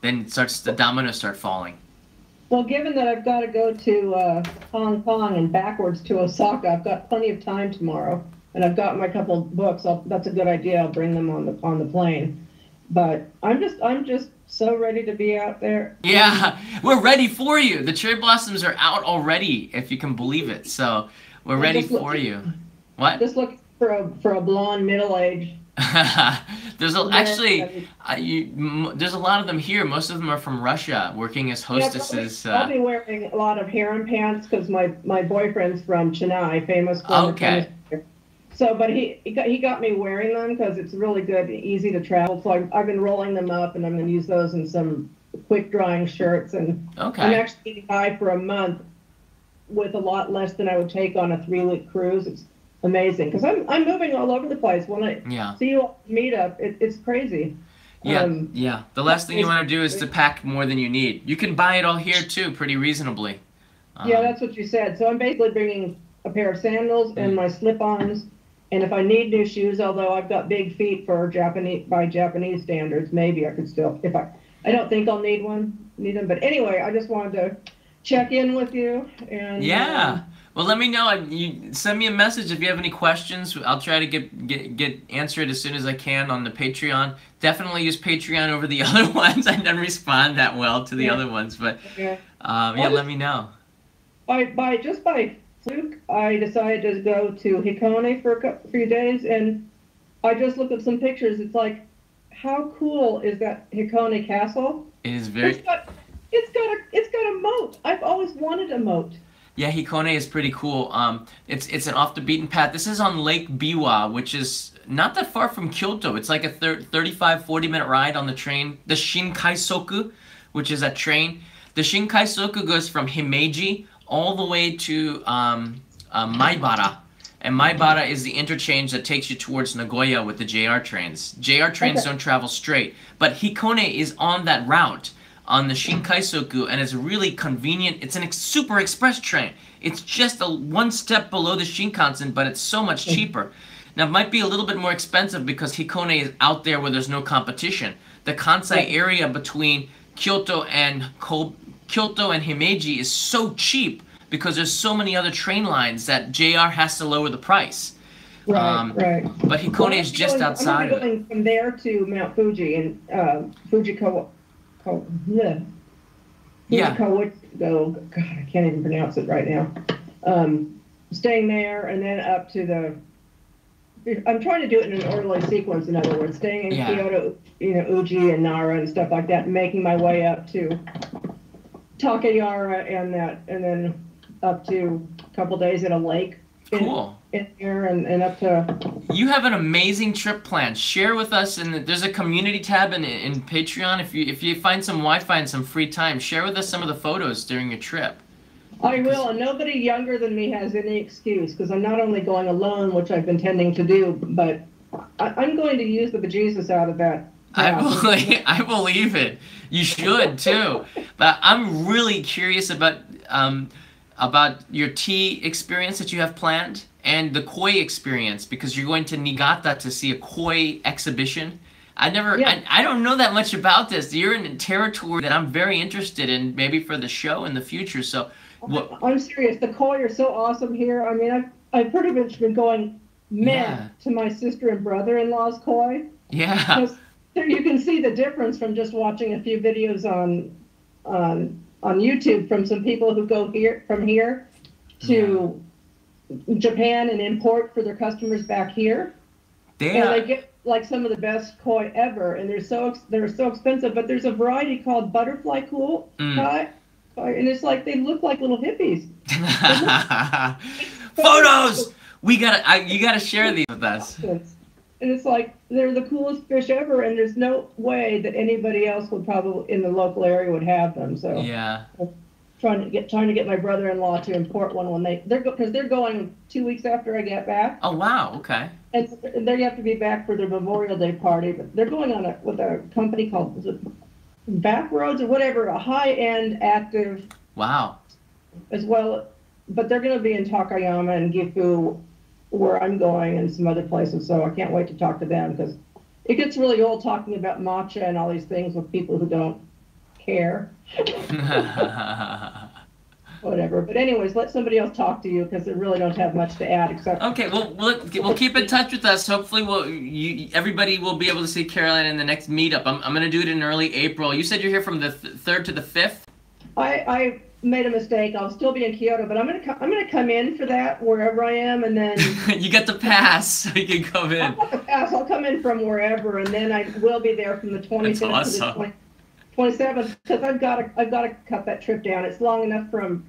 then the dominoes start falling. Well, given that I've got to go to Hong Kong and backwards to Osaka, I've got plenty of time tomorrow, and I've got my couple books. That's a good idea. I'll bring them on the plane. But I'm just so ready to be out there. Yeah, we're ready for you. The cherry blossoms are out already, if you can believe it. So we're ready for you. What? Just looking for a blonde middle-aged. There's a lot of them here. Most of them are from Russia, working as hostesses. Yeah, I'll be wearing a lot of harem pants because my boyfriend's from Chennai, famous. Okay. So, but he got me wearing them because it's really good and easy to travel. So I've been rolling them up, and I'm going to use those in some quick drying shirts. And okay. I'm actually getting by for a month with a lot less than I would take on a 3-week cruise. It's amazing because I'm moving all over the place. When I see you all meet up, it's crazy. Yeah. The last thing you want to do is to pack more than you need. You can buy it all here too, pretty reasonably. Yeah, that's what you said. So I'm basically bringing a pair of sandals and my slip-ons. And if I need new shoes, although I've got big feet by Japanese standards, maybe I could still, I don't think I'll need them. But anyway, I just wanted to check in with you. And yeah. Well, let me know. You send me a message if you have any questions. I'll try to get answered as soon as I can on the Patreon. Definitely use Patreon over the other ones. I don't respond that well to the other ones, but let me know. By fluke, I decided to go to Hikone for a few days, and I just looked at some pictures. It's like, how cool is that Hikone castle? It is very. It's got a moat. I've always wanted a moat. Yeah, Hikone is pretty cool. It's an off the beaten path. This is on Lake Biwa, which is not that far from Kyoto. It's like a 35-40 minute ride on the train. The Shinkaisoku, which is a train. The Shinkaisoku goes from Himeji all the way to Maibara. And Maibara is the interchange that takes you towards Nagoya with the JR trains. JR trains don't travel straight, but Hikone is on that route on the Shinkaisoku, and it's really convenient. It's a super express train. It's just one step below the Shinkansen, but it's so much cheaper. Now, it might be a little bit more expensive because Hikone is out there where there's no competition. The Kansai area between Kyoto and Himeji is so cheap because there's so many other train lines that JR has to lower the price. Right. But Hikone is just outside I'm going from there to Mount Fuji and Fujiko. Yeah. Fujiko, God, I can't even pronounce it right now. Staying there and then up to I'm trying to do it in an orderly sequence, in other words, staying in Kyoto, Uji and Nara and stuff like that, and making my way up to Takayara and then up to a couple days at a lake. Cool. In here and up to. You have an amazing trip plan. Share with us, and there's a community tab in Patreon. If you find some Wi-Fi and some free time, share with us some of the photos during your trip. I will, and nobody younger than me has any excuse, because I'm not only going alone, which I've been tending to do, but I'm going to use the bejesus out of that. I believe it. You should too. But I'm really curious about your tea experience that you have planned and the koi experience, because you're going to Niigata to see a koi exhibition. I don't know that much about this. You're in a territory that I'm very interested in, maybe for the show in the future. So. I'm serious. The koi are so awesome here. I mean, I've pretty much been going mad to my sister and brother-in-law's koi. Yeah. You can see the difference from just watching a few videos on YouTube from some people who go from here to Japan and import for their customers back here. And they get like some of the best koi ever, and they're so expensive. But there's a variety called butterfly koi. And it's like they look like little hippies. Photos. You gotta share these with us. And it's like they're the coolest fish ever, and there's no way that anybody else would probably in the local area would have them. So yeah, I'm trying to get my brother-in-law to import one when because they're going 2 weeks after I get back. Oh wow, okay. And they have to be back for their Memorial Day party, but they're going with a company called Backroads or whatever, a high-end active. Wow. As well, but they're going to be in Takayama and Gifu, where I'm going, and some other places. So I can't wait to talk to them, because it gets really old talking about matcha and all these things with people who don't care. Whatever. But anyways, let somebody else talk to you, because they really don't have much to add except. Okay, well, we'll keep in touch with us. Hopefully, everybody will be able to see Caroline in the next meetup. I'm gonna do it in early April. You said you're here from the 3rd to the 5th. I made a mistake. I'll still be in Kyoto, but I'm gonna come in for that wherever I am, and then. You got the pass, so you can come in. I'll got the pass. I'll come in from wherever, and then I will be there from the 25th to the 27th, because I've got to cut that trip down. It's long enough from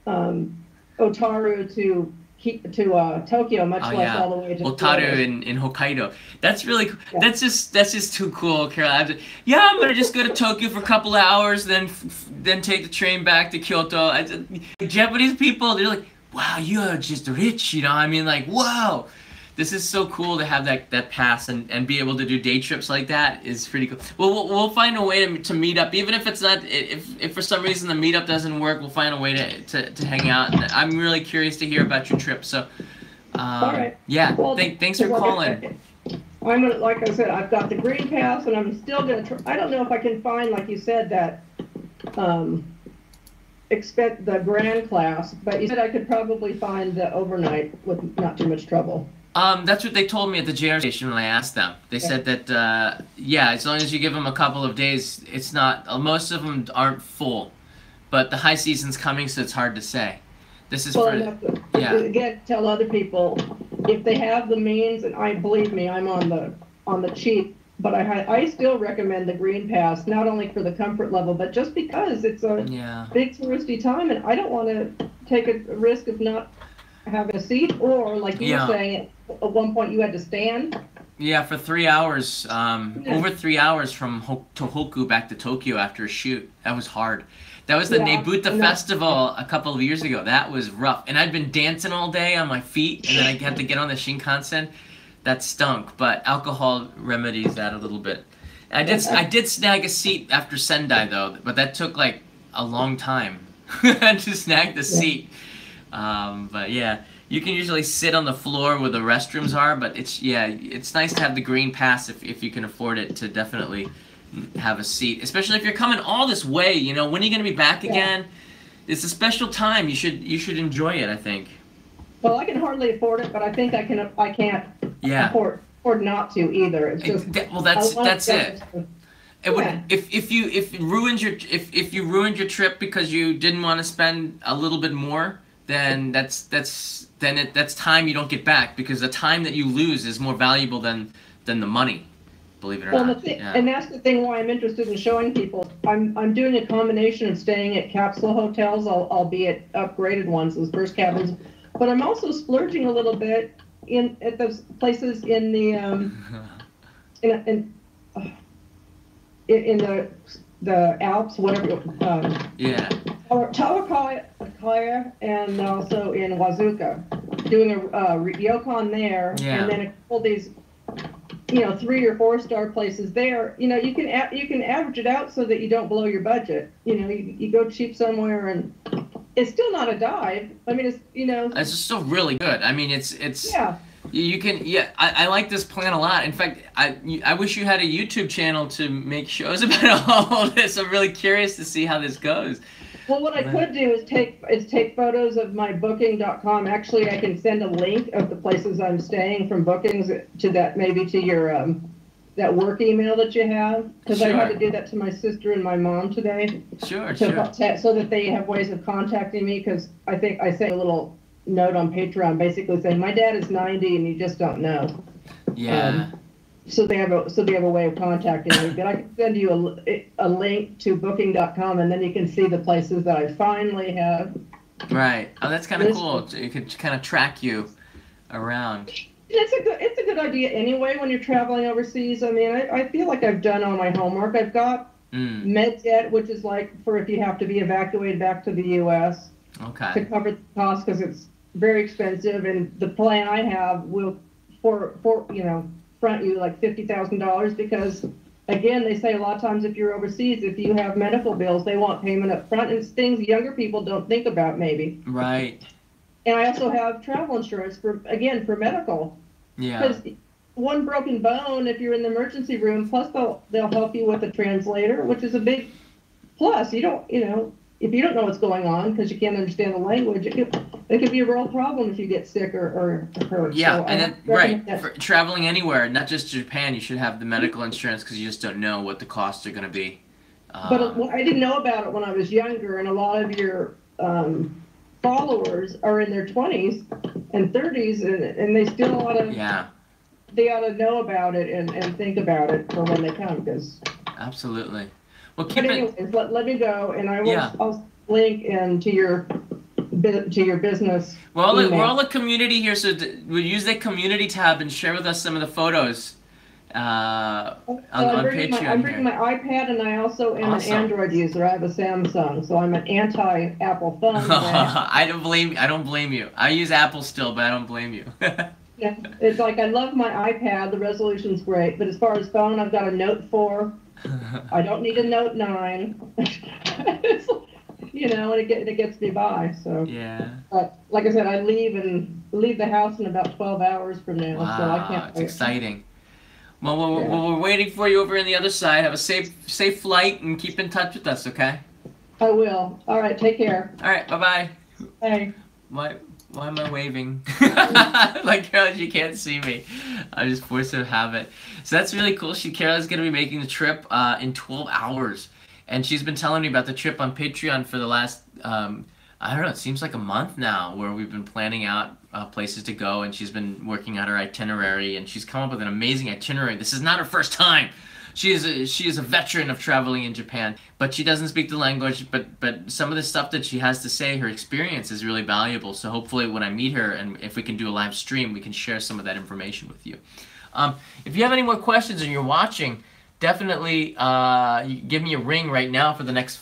Otaru to Tokyo, much less all the way to Otaru in Hokkaido. That's really cool. Yeah. That's just too cool, Carol. I'm gonna just go to Tokyo for a couple of hours, then take the train back to Kyoto. Japanese people, they're like, wow, you are just rich, I mean, like, wow. This is so cool to have that pass and be able to do day trips like that is pretty cool. Well, we'll find a way to meet up, even if it's not, if for some reason the meetup doesn't work, we'll find a way to hang out. And I'm really curious to hear about your trip. So, all right. Yeah, well, thanks for calling. Like I said, I've got the green pass, and I'm still gonna try. I don't know if I can find, like you said, that expect the grand class, but you said I could probably find the overnight with not too much trouble. That's what they told me at the JR station when I asked them. They said that, as long as you give them a couple of days, it's not, most of them aren't full. But the high season's coming, so it's hard to say. This is again, tell other people, if they have the means, and believe me, I'm on the cheap, but I still recommend the green pass, not only for the comfort level, but just because it's a big touristy time, and I don't want to take a risk of not having a seat, or like you were saying, at one point you had to stand. Yeah, for 3 hours, over 3 hours from Tohoku back to Tokyo after a shoot. That was hard. That was the Nebuta Festival a couple of years ago. That was rough. And I'd been dancing all day on my feet, and then I had to get on the Shinkansen. That stunk, but alcohol remedies that a little bit. I did snag a seat after Sendai, though, but that took like a long time to snag the seat. But yeah, you can usually sit on the floor where the restrooms are, but it's nice to have the green pass if you can afford it, to definitely have a seat, especially if you're coming all this way. When are you going to be back again? It's a special time. You should enjoy it, I think. Well, I can hardly afford it, but I think I can't afford not to either. It's just well, that's it. It would Yeah. if you ruined your trip because you didn't want to spend a little bit more, then that's time you don't get back, because the time that you lose is more valuable than the money. Believe it or not. And that's the thing why I'm interested in showing people. I'm doing a combination of staying at capsule hotels, albeit upgraded ones, those first cabins, but I'm also splurging a little bit at those places in the in the Alps, whatever. Tawakkaya, and also in Wazuka, doing a ryokan there, and then a couple of these, 3 or 4 star places there. You can average it out so that you don't blow your budget. You go cheap somewhere, and it's still not a dive. I mean, it's still really good. I mean, it's yeah. You can I like this plan a lot. In fact, I wish you had a YouTube channel to make shows about all this. I'm really curious to see how this goes. Well, what I could do is take photos of my booking.com. Actually, I can send a link of the places I'm staying from bookings to that, maybe to your that work email that you have, because I had to do that to my sister and my mom today. Sure. So that they have ways of contacting me, because I think I sent a little note on Patreon basically saying my dad is 90 and you just don't know. Yeah. So they have a way of contacting me, but I can send you a link to booking.com, and then you can see the places that I finally have. Right. Oh, that's kind of cool. It could kind of track you around. It's a good idea anyway when you're traveling overseas. I mean, I feel like I've done all my homework. I've got MedDebt, which is like for if you have to be evacuated back to the U.S. Okay. To cover the cost, because it's very expensive, and the plan I have will front you like $50,000, because again, they say a lot of times if you're overseas, if you have medical bills, they want payment up front, and it's things younger people don't think about maybe. Right. And I also have travel insurance for medical. Yeah. Because one broken bone, if you're in the emergency room, plus they'll help you with a translator, which is a big plus. You don't, if you don't know what's going on because you can't understand the language, it could be a real problem if you get sick or hurt. Yeah, so and then, for traveling anywhere, not just Japan, you should have the medical insurance, because you just don't know what the costs are going to be. But I didn't know about it when I was younger, and a lot of your followers are in their 20s and 30s, and they still ought to know about it and think about it for when they come. Absolutely. Well, let me go, and I'll link into your business. We're all a community here, so we'll use the community tab and share with us some of the photos on Patreon. I'm bringing my iPad, and I also am an Android user. I have a Samsung, so I'm an anti-Apple phone. I don't blame you. I use Apple still, but I don't blame you. Yeah, it's like I love my iPad. The resolution's great, but as far as phone, I've got a Note 4. I don't need a Note 9. And it gets me by. So yeah. But like I said, I leave the house in about 12 hours from now. Wow, so I can't. It's exciting. Well, we're waiting for you over on the other side. Have a safe flight, and keep in touch with us, okay? I will. All right. Take care. All right. Bye-bye. Bye. Why am I waving? Like, Carol, you can't see me. I'm just forced of habit. So that's really cool. Carol's going to be making the trip in 12 hours. And she's been telling me about the trip on Patreon for the last, I don't know, it seems like a month now, where we've been planning out places to go, and she's been working out her itinerary, and she's come up with an amazing itinerary. This is not her first time. She is a veteran of traveling in Japan, but she doesn't speak the language, but some of the stuff that she has to say, her experience is really valuable. So hopefully when I meet her, and if we can do a live stream, we can share some of that information with you. If you have any more questions and you're watching, definitely give me a ring right now for the next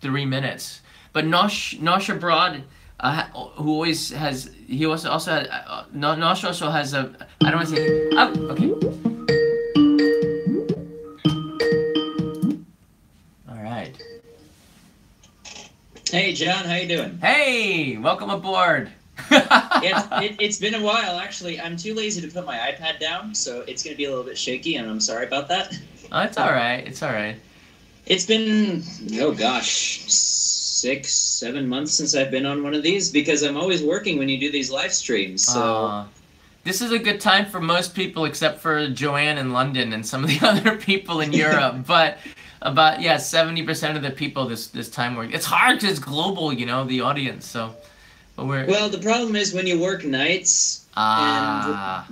3 minutes. But Nosh abroad, who always has, he also has, Nosh also has a, I don't want to say, oh, okay. Hey, John, how you doing? Hey, welcome aboard. It's been a while, actually. I'm too lazy to put my iPad down, so it's going to be a little bit shaky, and I'm sorry about that. Oh, it's all right. It's all right. It's been, oh gosh, 6, 7 months since I've been on one of these, because I'm always working when you do these live streams. So this is a good time for most people except for Joanne in London and some of the other people in Europe. But about 70% of the people this time work. It's hard because it's global, you know, the audience. So, but well, the problem is when you work nights. Yeah.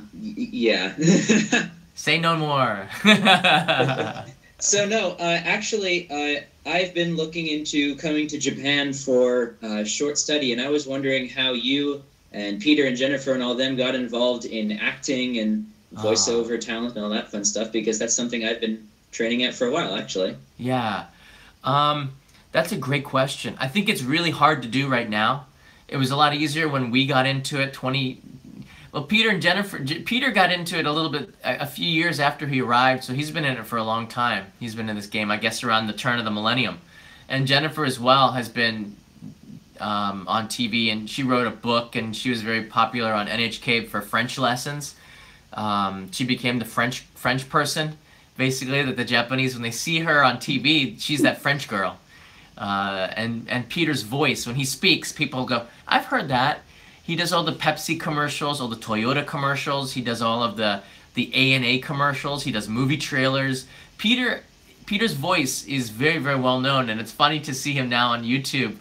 Say no more. So no, actually, I've been looking into coming to Japan for a short study, and I was wondering how you and Peter and Jennifer and all them got involved in acting and voiceover talent and all that fun stuff, because that's something I've been training at for a while, actually. Yeah. That's a great question. I think it's really hard to do right now. It was a lot easier when we got into it Peter and Jennifer, Peter got into it a little bit, a few years after he arrived, so he's been in it for a long time. He's been in this game, I guess, around the turn of the millennium. And Jennifer as well has been on TV, and she wrote a book, and she was very popular on NHK for French lessons. She became the French person, basically, that the Japanese, when they see her on TV, she's that French girl. And Peter's voice, when he speaks, people go, I've heard that. He does all the Pepsi commercials, all the Toyota commercials. He does all of the A&A commercials. He does movie trailers. Peter's voice is very, very well known, and it's funny to see him now on YouTube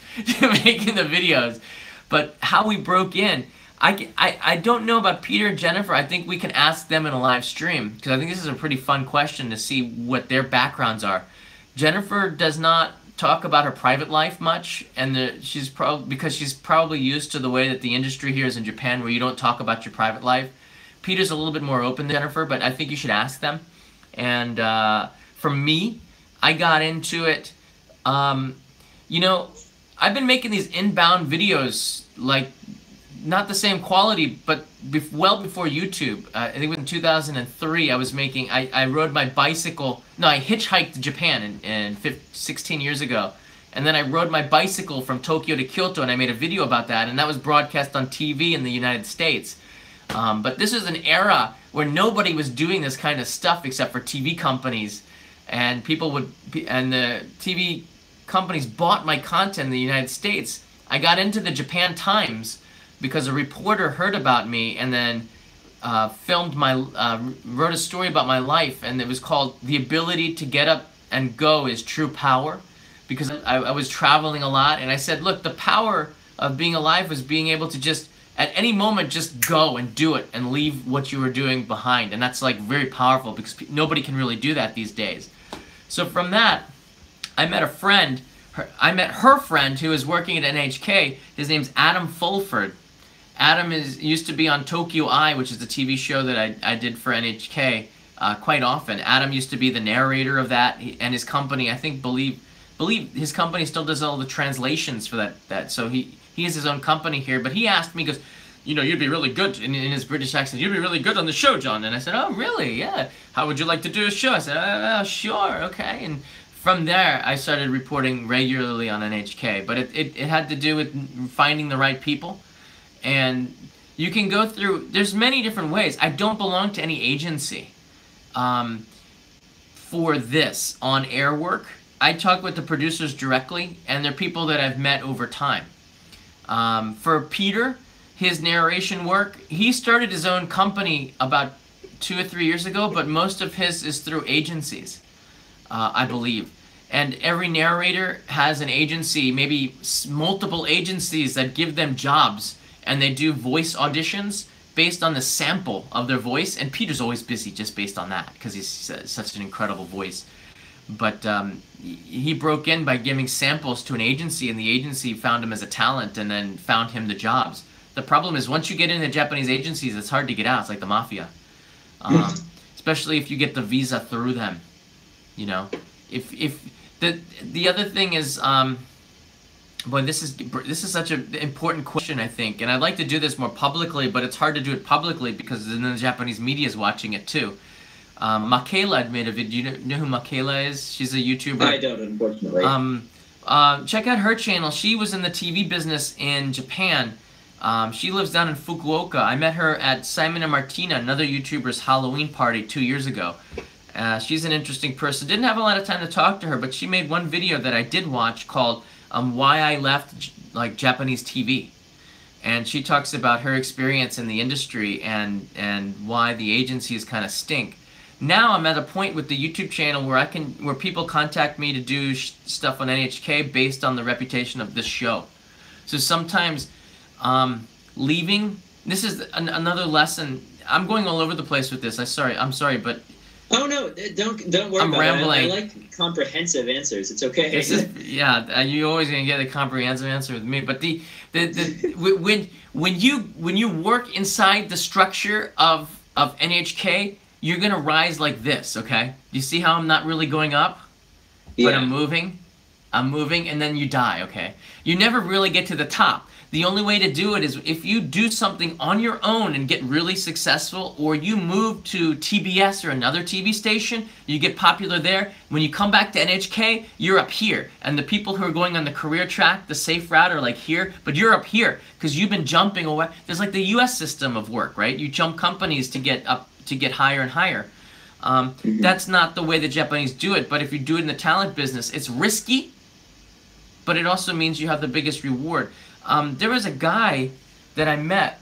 making the videos. But how we broke in, I don't know about Peter and Jennifer. I think we can ask them in a live stream, because I think this is a pretty fun question to see what their backgrounds are. Jennifer does not talk about her private life much, and because she's probably used to the way that the industry here is in Japan, where you don't talk about your private life. Peter's a little bit more open than Jennifer, but I think you should ask them. And for me, I got into it. You know, I've been making these inbound videos, like not the same quality, but well before YouTube. I think it was in 2003. I rode my bicycle. No, I hitchhiked to Japan 16 years ago, and then I rode my bicycle from Tokyo to Kyoto, and I made a video about that, and that was broadcast on TV in the United States. But this is an era where nobody was doing this kind of stuff except for TV companies, and the TV companies bought my content in the United States. I got into the Japan Times because a reporter heard about me and then wrote a story about my life, and it was called "The Ability to Get Up and Go is True Power," because I was traveling a lot, and I said, look, the power of being alive was being able to just, at any moment, just go and do it and leave what you were doing behind, and that's like very powerful, because nobody can really do that these days. So from that, I met a friend. I met her friend who is working at NHK. His name's Adam Fulford. Adam used to be on Tokyo Eye, which is the TV show that I did for NHK quite often. Adam used to be the narrator of that, and his company, I think, believe his company still does all the translations for that. So he has his own company here. But he asked me, he goes, you know, you'd be really good, in his British accent, you'd be really good on the show, John. And I said, oh, really? Yeah. How would you like to do a show? I said, sure, okay. And from there, I started reporting regularly on NHK. But it had to do with finding the right people. And you can go through, there's many different ways. I don't belong to any agency for this on-air work. I talk with the producers directly, and they're people that I've met over time. For Peter, his narration work, he started his own company about 2 or 3 years ago, but most of his is through agencies, I believe. And every narrator has an agency, maybe multiple agencies that give them jobs, and they do voice auditions based on the sample of their voice. And Peter's always busy just based on that, because he's such an incredible voice. But he broke in by giving samples to an agency, and the agency found him as a talent and then found him the jobs. The problem is, once you get into Japanese agencies, it's hard to get out. It's like the mafia. Especially if you get the visa through them. You know, if the other thing is, boy, this is such an important question, I think, and I'd like to do this more publicly, but it's hard to do it publicly because then the Japanese media is watching it too. Makayla had made a video. Do you know who Makayla is? She's a YouTuber. I don't, unfortunately. Check out her channel. She was in the TV business in Japan. She lives down in Fukuoka. I met her at Simon and Martina, another YouTuber's Halloween party 2 years ago. She's an interesting person. Didn't have a lot of time to talk to her, but she made one video that I did watch called why I left like Japanese TV. And she talks about her experience in the industry and why the agencies kind of stink. Now I'm at a point with the YouTube channel where people contact me to do stuff on NHK based on the reputation of this show. So sometimes leaving. This is another lesson. I'm going all over the place with this. I'm sorry, but. Oh no! Don't worry I'm about rambling. it. I like comprehensive answers. It's okay. Yeah, you're always gonna get a comprehensive answer with me. But when you work inside the structure of NHK, you're gonna rise like this. Okay? You see how I'm not really going up, but I'm moving, and then you die. Okay? You never really get to the top. The only way to do it is if you do something on your own and get really successful, or you move to TBS or another TV station, you get popular there. When you come back to NHK, you're up here. And the people who are going on the career track, the safe route, are like here, but you're up here because you've been jumping away. There's like the US system of work, right? You jump companies to get up, to get higher and higher. That's not the way the Japanese do it, but if you do it in the talent business, it's risky, but it also means you have the biggest reward. There was a guy that I met.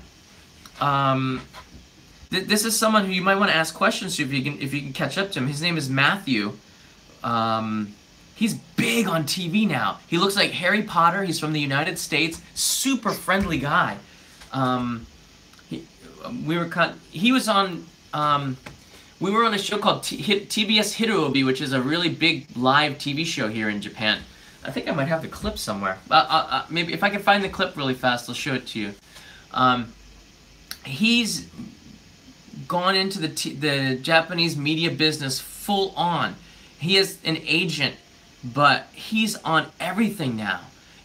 This is someone who you might want to ask questions to if you can catch up to him. His name is Matthew. He's big on TV now. He looks like Harry Potter. He's from the United States. Super friendly guy. We were on a show called TBS Hirobi, which is a really big live TV show here in Japan. I think I might have the clip somewhere. Maybe if I can find the clip really fast, I'll show it to you. He's gone into the Japanese media business full on. He is an agent, but he's on everything now.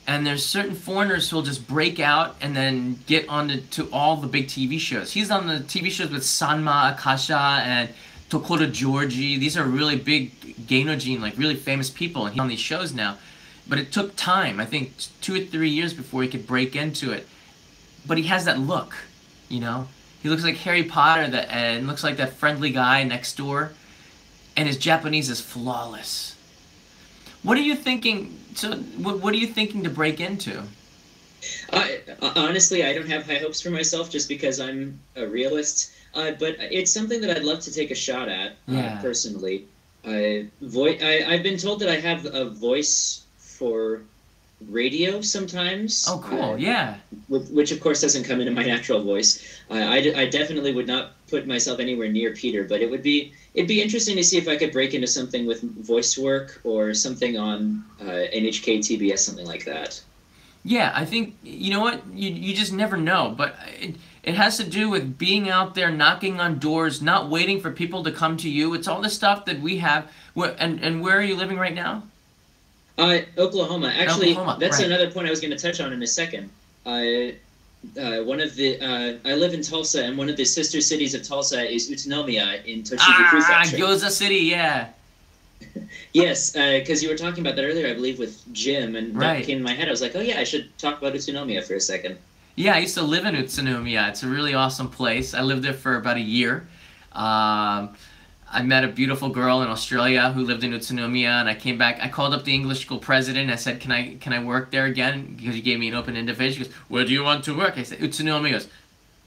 And there's certain foreigners who'll just break out and then get on to all the big TV shows. He's on the TV shows with Sanma Akasha and Tokoro Georgie. These are really big Gainojin, like really famous people, and he's on these shows now. But it took time, I think 2 or 3 years before he could break into it. But he has that look, you know? He looks like Harry Potter and looks like that friendly guy next door. And his Japanese is flawless. What are you thinking? So, what are you thinking to break into? Honestly, I don't have high hopes for myself just because I'm a realist. But it's something that I'd love to take a shot at, personally. I've been told that I have a voice for radio sometimes. Oh, cool! Yeah. Which of course doesn't come into my natural voice. I definitely would not put myself anywhere near Peter, but it'd be interesting to see if I could break into something with voice work or something on NHK, TBS, something like that. Yeah, I think, you know what, you just never know, but it has to do with being out there, knocking on doors, not waiting for people to come to you. It's all the stuff that we have. And where are you living right now? Oklahoma. Actually, that's right. Another point I was going to touch on in a second. I live in Tulsa, and one of the sister cities of Tulsa is Utsunomiya in Tochigi Prefecture. Gyoza City, yeah. Yes, because you were talking about that earlier, I believe, with Jim, and that came in my head. I was like, oh yeah, I should talk about Utsunomiya for a second. Yeah, I used to live in Utsunomiya. It's a really awesome place. I lived there for about a year. I met a beautiful girl in Australia who lived in Utsunomiya, and I came back. I called up the English school president, and I said, can I work there again? Because he gave me an open invitation. He goes, where do you want to work? I said, Utsunomiya. He goes,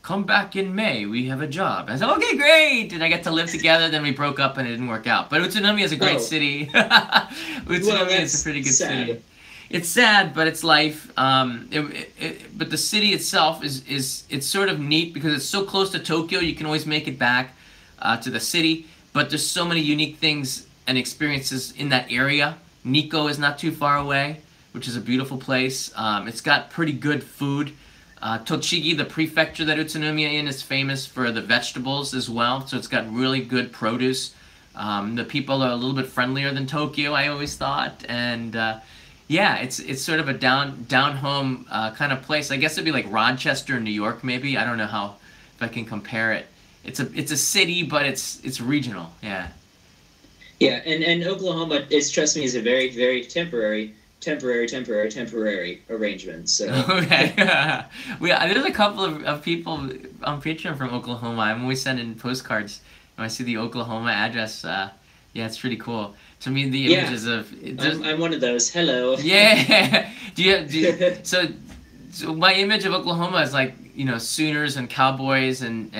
come back in May. We have a job. I said, okay, great. And I got to live together. Then we broke up, and it didn't work out. But Utsunomiya is a great city. Utsunomiya is a pretty good city. It's sad, but it's life. But the city itself it's sort of neat because it's so close to Tokyo. You can always make it back to the city. But there's so many unique things and experiences in that area. Nikko is not too far away, which is a beautiful place. It's got pretty good food. Tochigi, the prefecture that Utsunomiya in, is famous for the vegetables as well. So it's got really good produce. The people are a little bit friendlier than Tokyo, I always thought. And yeah, it's sort of a down home kind of place. I guess it'd be like Rochester, New York, maybe. I don't know if I can compare it. It's a city, but it's regional. Yeah. Yeah, and Oklahoma trust me, is a very, very temporary arrangement. So okay. There's a couple of people on Patreon from Oklahoma. I'm always sending postcards when I see the Oklahoma address. Yeah, it's pretty cool. To me, the images of I'm one of those. Hello. Yeah. So my image of Oklahoma is like, you know, Sooners and cowboys and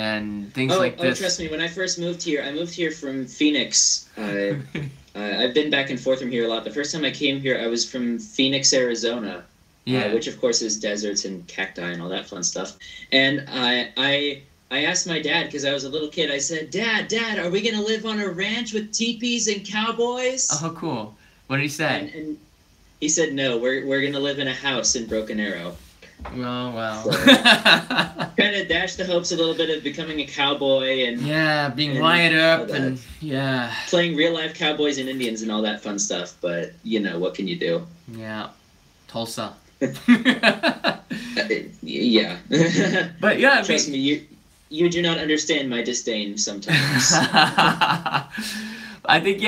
things like this. Oh, trust me. When I first moved here, I moved here from Phoenix. I've been back and forth from here a lot. The first time I came here, I was from Phoenix, Arizona, which of course is deserts and cacti and all that fun stuff. And I asked my dad, because I was a little kid, I said, Dad, are we going to live on a ranch with teepees and cowboys? Oh, cool. What did he say? And he said, no, we're going to live in a house in Broken Arrow. Oh, well. So, kind of dashed the hopes a little bit of becoming a cowboy and being wired up and playing real life cowboys and Indians and all that fun stuff. But you know, what can you do? Yeah, Tulsa. Yeah. But yeah, trust me, you do not understand my disdain sometimes. I think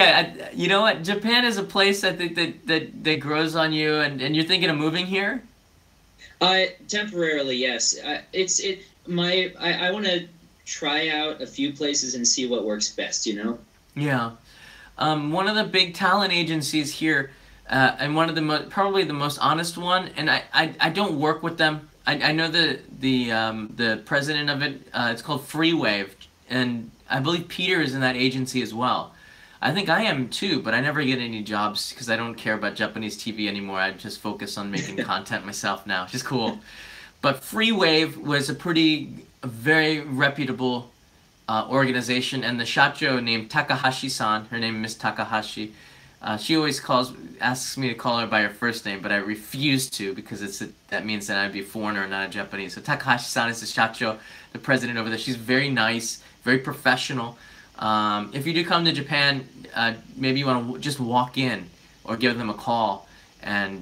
you know what? Japan is a place I think that grows on you, and you're thinking of moving here. Temporarily, yes. I want to try out a few places and see what works best, you know? Yeah. One of the big talent agencies here, and one of the probably the most honest one, and I don't work with them. I know the president of it, it's called Freewave, and I believe Peter is in that agency as well. I think I am too, but I never get any jobs because I don't care about Japanese TV anymore. I just focus on making content myself now, which is cool. But Freewave was a very reputable organization, and the shacho named Takahashi-san, her name is Miss Takahashi, she always asks me to call her by her first name, but I refuse to because that means that I'd be a foreigner, not a Japanese. So Takahashi-san is the shacho, the president over there. She's very nice, very professional. If you do come to Japan, maybe you want to just walk in or give them a call and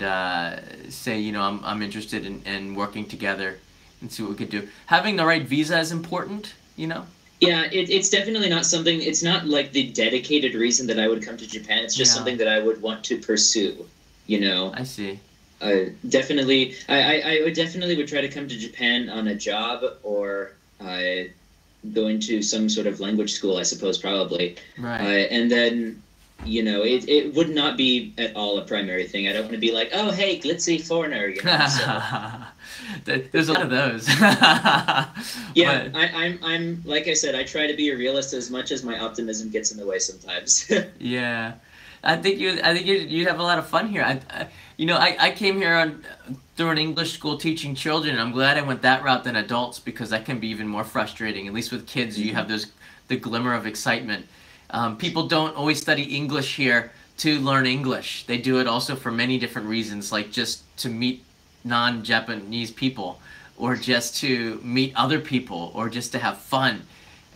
say, you know, I'm interested in working together and see what we could do. Having the right visa is important, you know? Yeah, it's definitely not something, it's not like the dedicated reason that I would come to Japan. It's just something that I would want to pursue, you know? I see. Definitely, I would definitely try to come to Japan on a job or go into some sort of language school, I suppose, probably. Right. And then, you know, it would not be at all a primary thing. I don't want to be like, oh, hey, glitzy foreigner. You know, so. There's a lot of those. Yeah, I'm like I said, I try to be a realist as much as my optimism gets in the way sometimes. Yeah, I think you'd have a lot of fun here. I came here through an English school teaching children, and I'm glad I went that route than adults because that can be even more frustrating. At least with kids, you have the glimmer of excitement. People don't always study English here to learn English. They do it also for many different reasons, like just to meet non-Japanese people, or just to meet other people, or just to have fun.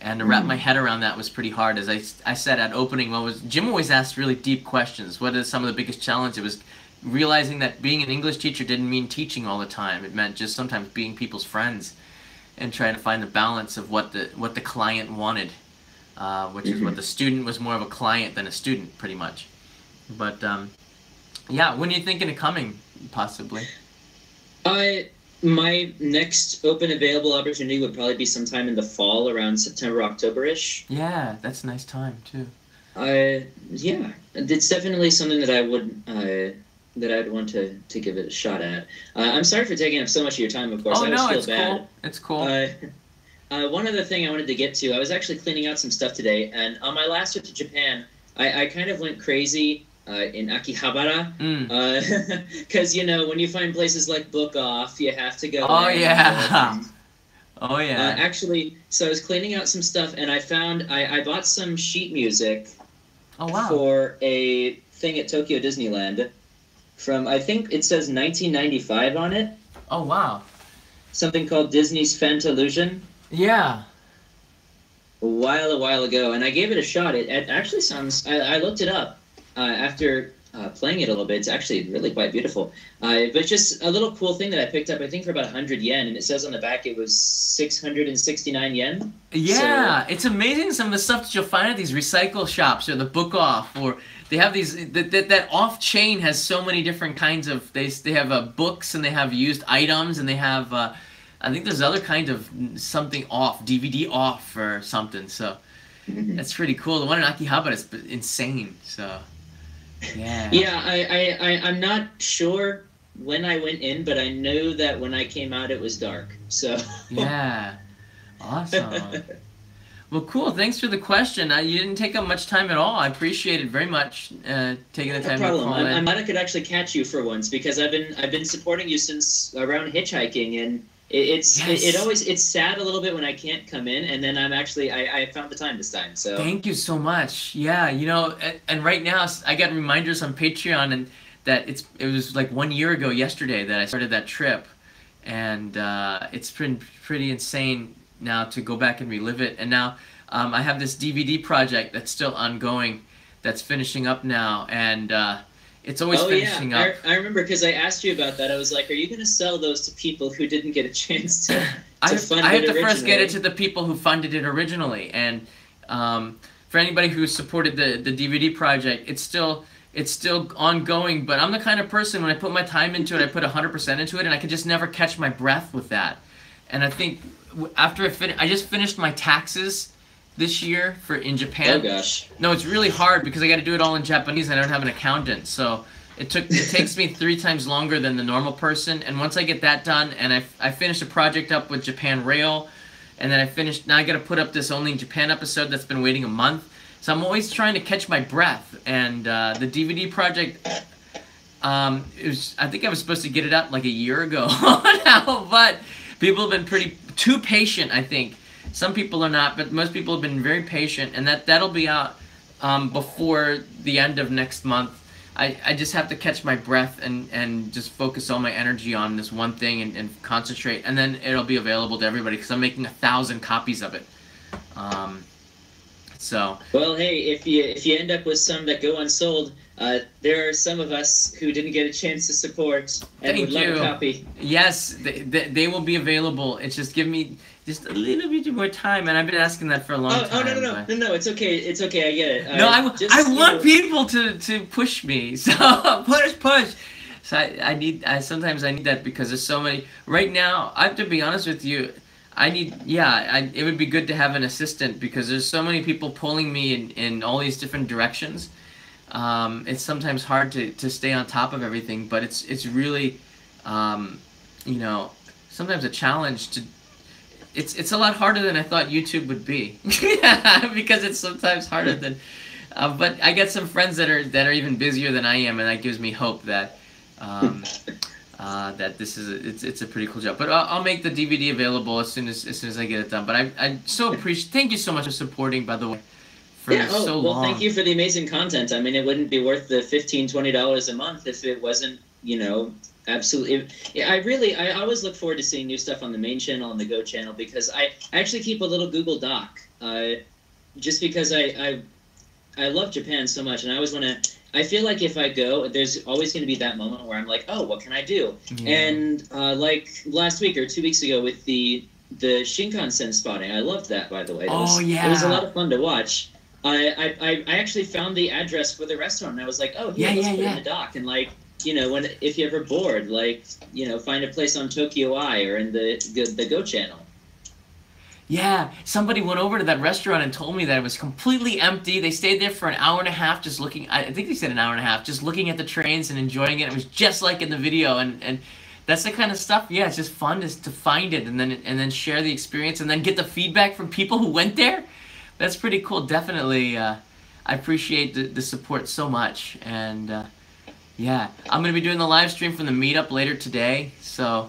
And to wrap my head around that was pretty hard. As I said at opening, Jim always asked really deep questions. What are some of the biggest challenges? It was realizing that being an English teacher didn't mean teaching all the time. It meant just sometimes being people's friends and trying to find the balance of what the client wanted, which is what the student was more of a client than a student, pretty much. But yeah, when are you thinking of coming, possibly? My next open available opportunity would probably be sometime in the fall, around September, October-ish. Yeah, that's a nice time too. Yeah, it's definitely something that I would that I'd want to give it a shot at. I'm sorry for taking up so much of your time, of course. Oh, I no, feel it's bad. cool. It's cool. One other thing I wanted to get to, I was actually cleaning out some stuff today, and on my last trip to Japan, I kind of went crazy in Akihabara, because you know, when you find places like Book Off, you have to go. Oh yeah. Oh yeah. Actually, so I was cleaning out some stuff, and I bought some sheet music. Oh wow. For a thing at Tokyo Disneyland, from I think it says 1995 on it. Oh wow. Something called Disney's Fantalusion. Yeah. A while ago, and I gave it a shot. It actually sounds. I looked it up after playing it a little bit. It's actually really quite beautiful. But just a little cool thing that I picked up, I think for about 100 yen, and it says on the back it was 669 yen. Yeah, so, it's amazing some of the stuff that you'll find at these recycle shops or the Book Off, or they have these that off chain has so many different kinds of they have books, and they have used items, and they have I think there's other kind of something off, DVD off or something. So That's pretty cool. The one in Akihabara is insane. So, yeah. Yeah, I'm not sure when I went in, but I know that when I came out, it was dark. So. Yeah. Awesome. Well, cool. Thanks for the question. You didn't take up much time at all. I appreciate it very much. Taking the time no problem. to call in. I'm glad I could actually catch you for once because I've been supporting you since around hitchhiking, and it's sad a little bit when I can't come in, and then I found the time this time. So thank you so much. Yeah, you know, and right now I got reminders on Patreon, and that it was like 1 year ago yesterday that I started that trip, and it's been pretty insane now to go back and relive it. And now I have this DVD project that's still ongoing, that's finishing up now, and it's always finishing up. I remember because I asked you about that. I was like, are you going to sell those to people who didn't get a chance to fund it? I have to first get it to the people who funded it originally, and for anybody who supported the DVD project, it's still ongoing. But I'm the kind of person, when I put my time into it, I put 100% into it, and I could just never catch my breath with that. And I think after I just finished my taxes this year in Japan. Oh gosh. No, it's really hard because I got to do it all in Japanese and I don't have an accountant. So it takes me 3 times longer than the normal person. And once I get that done, and I finished a project up with Japan Rail, and then now I got to put up this Only in Japan episode that's been waiting a month. So I'm always trying to catch my breath. And the DVD project, I think I was supposed to get it out like a year ago now, but people have been too patient, I think. Some people are not, but most people have been very patient, and that'll be out before the end of next month. I just have to catch my breath and just focus all my energy on this one thing and concentrate, and then it'll be available to everybody because I'm making 1,000 copies of it. Well, hey, if you end up with some that go unsold, there are some of us who didn't get a chance to support and would love a copy. Yes, they will be available. It's just give me just a little bit more time, and I've been asking that for a long time. Oh, no, it's okay. It's okay, I get it. No, I want people to push me. So push. So sometimes I need that because there's so many. Right now, I have to be honest with you. It would be good to have an assistant because there's so many people pulling me in all these different directions. It's sometimes hard to stay on top of everything, but it's really, sometimes a challenge to. It's a lot harder than I thought YouTube would be, because it's sometimes harder than. But I get some friends that are even busier than I am, and that gives me hope that. That this is it's a pretty cool job, but I'll make the DVD available as soon as I get it done. But I so appreciate. Thank you so much for supporting, by the way, so long. Well, thank you for the amazing content. I mean, it wouldn't be worth the $15-20 a month if it wasn't, absolutely. Yeah, I always look forward to seeing new stuff on the main channel and the Go channel because I actually keep a little Google Doc, just because I love Japan so much, and I always want to. I feel like if I go, there's always going to be that moment where I'm like, oh, what can I do? Yeah. And like last week or 2 weeks ago with the Shinkansen spotting, I loved that, by the way. It was a lot of fun to watch. I actually found the address for the restaurant, and I was like, oh, let's put it in the doc. And like, if you're ever bored, like, find a place on Tokyo Eye or in the Go channel. Yeah, somebody went over to that restaurant and told me that it was completely empty. They stayed there for an hour and a half just looking, I think they said an hour and a half, just looking at the trains and enjoying it. It was just like in the video, and that's the kind of stuff, yeah, it's just fun to find it and then share the experience and then get the feedback from people who went there. That's pretty cool. Definitely, I appreciate the support so much. And yeah, I'm going to be doing the live stream from the meetup later today, so...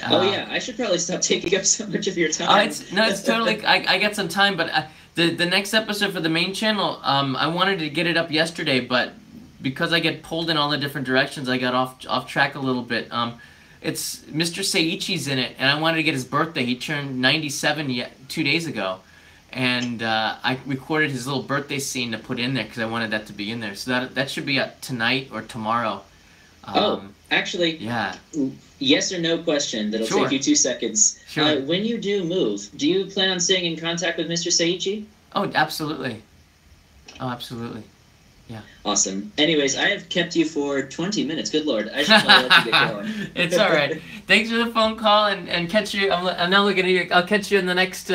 I should probably stop taking up so much of your time. It's totally. I got some time, but the next episode for the main channel, I wanted to get it up yesterday, but because I get pulled in all the different directions, I got off track a little bit. It's Mr. Seiichi's in it, and I wanted to get his birthday. He turned 97 2 days ago, and I recorded his little birthday scene to put in there because I wanted that to be in there. So that should be up tonight or tomorrow. Actually, yeah. Yes or no question that'll take you 2 seconds. Sure. When you do move, do you plan on staying in contact with Mr. Seiichi? Oh, absolutely. Oh, absolutely. Yeah. Awesome. Anyways, I have kept you for 20 minutes. Good Lord. I should probably let you get going. It's all right. Thanks for the phone call, and catch you. I'm now looking at you. I'll catch you in the next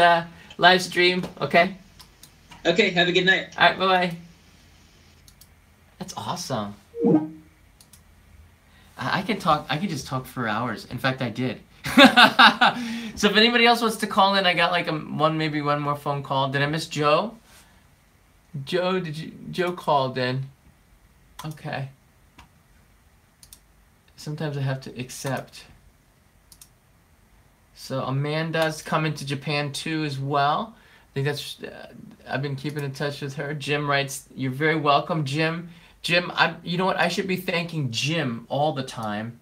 live stream, okay? Okay, have a good night. All right, bye-bye. That's awesome. I can talk. I can just talk for hours. In fact, I did. So if anybody else wants to call in, I got like maybe one more phone call. Did I miss Joe? Joe called in. Okay. Sometimes I have to accept. So Amanda's coming to Japan too as well. I think that's. I've been keeping in touch with her. Jim writes, "You're very welcome, Jim." Jim, you know what? I should be thanking Jim all the time.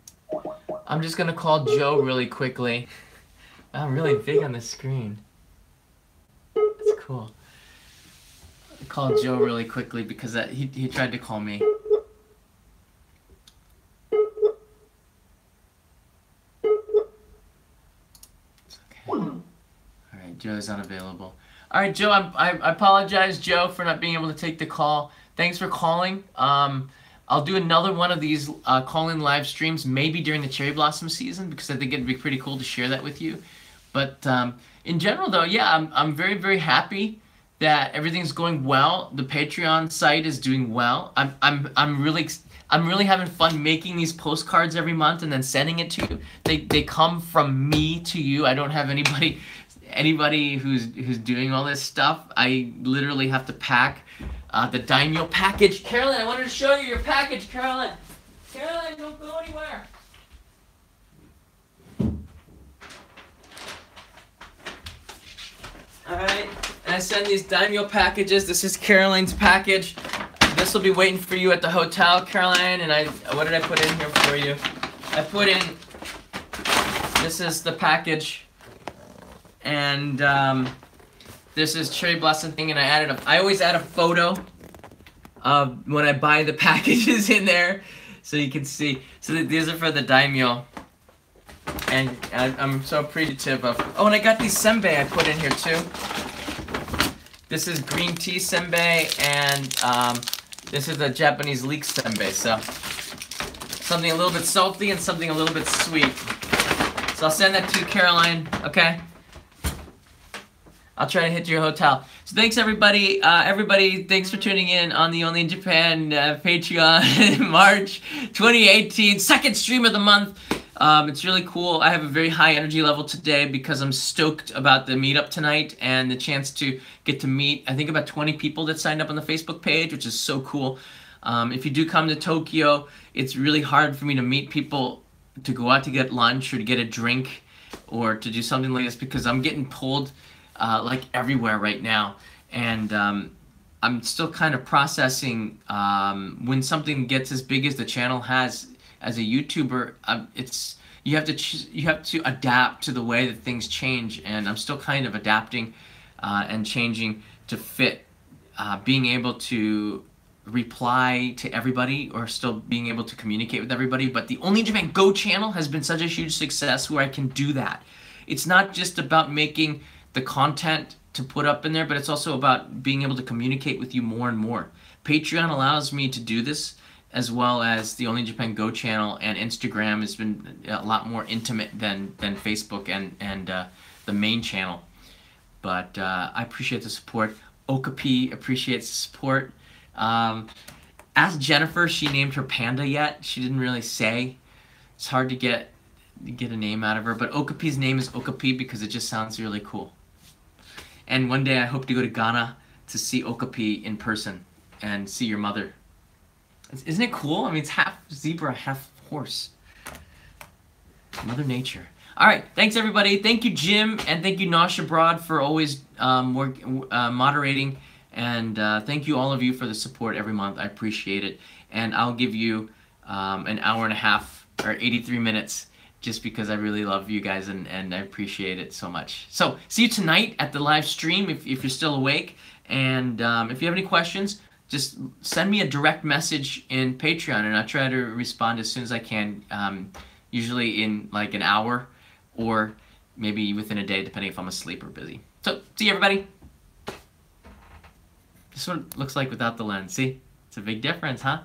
I'm just gonna call Joe really quickly. I'm really big on the screen. That's cool. I called Joe really quickly because he tried to call me. It's okay. All right, Joe's unavailable. All right, Joe. I apologize, Joe, for not being able to take the call. Thanks for calling. I'll do another one of these call-in live streams, maybe during the cherry blossom season, because I think it'd be pretty cool to share that with you. But in general, though, yeah, I'm very, very happy that everything's going well. The Patreon site is doing well. I'm really having fun making these postcards every month and then sending it to you. They come from me to you. I don't have anybody who's doing all this stuff. I literally have to pack the daimyo package. Carolyn, I wanted to show you your package, Carolyn. Carolyn, don't go anywhere. Alright, and I send these daimyo packages. This is Caroline's package. This will be waiting for you at the hotel, Caroline. And what did I put in here for you? I put in, this is the package. And this is cherry blossom thing, and I always add a photo of when I buy the packages in there, so you can see. So these are for the daimyo, and I'm so appreciative of. Oh, and I got these senbei I put in here too. This is green tea senbei, and this is the Japanese leek senbei. So something a little bit salty and something a little bit sweet. So I'll send that to Caroline. Okay. I'll try to hit your hotel. So thanks everybody. Everybody, thanks for tuning in on the Only in Japan Patreon March 2018, second stream of the month. It's really cool. I have a very high energy level today because I'm stoked about the meetup tonight and the chance to get to meet, I think, about 20 people that signed up on the Facebook page, which is so cool. If you do come to Tokyo, it's really hard for me to meet people to go out to get lunch or to get a drink or to do something like this because I'm getting pulled like everywhere right now, and I'm still kind of processing when something gets as big as the channel has as a YouTuber. You have to adapt to the way that things change, and I'm still kind of adapting and changing to fit being able to reply to everybody or still being able to communicate with everybody. But the Only in Japan Go channel has been such a huge success where I can do that. It's not just about making the content to put up in there, but it's also about being able to communicate with you more and more. Patreon allows me to do this, as well as the Only in Japan Go channel, and Instagram has been a lot more intimate than Facebook and the main channel. But I appreciate the support. Okapi appreciates the support. Ask Jennifer if she named her panda yet. She didn't really say. It's hard to get a name out of her, but Okapi's name is Okapi because it just sounds really cool. And one day I hope to go to Ghana to see Okapi in person and see your mother. Isn't it cool? I mean, it's half zebra, half horse. Mother Nature. All right, thanks everybody. Thank you, Jim, and thank you, Nosh Abroad, for always moderating. And thank you, all of you, for the support every month. I appreciate it. And I'll give you an hour and a half or 83 minutes just because I really love you guys and I appreciate it so much. So see you tonight at the live stream if you're still awake. And if you have any questions, just send me a direct message in Patreon and I'll try to respond as soon as I can, usually in like an hour or maybe within a day, depending if I'm asleep or busy. So see you, everybody. This is what it looks like without the lens. See? It's a big difference, huh?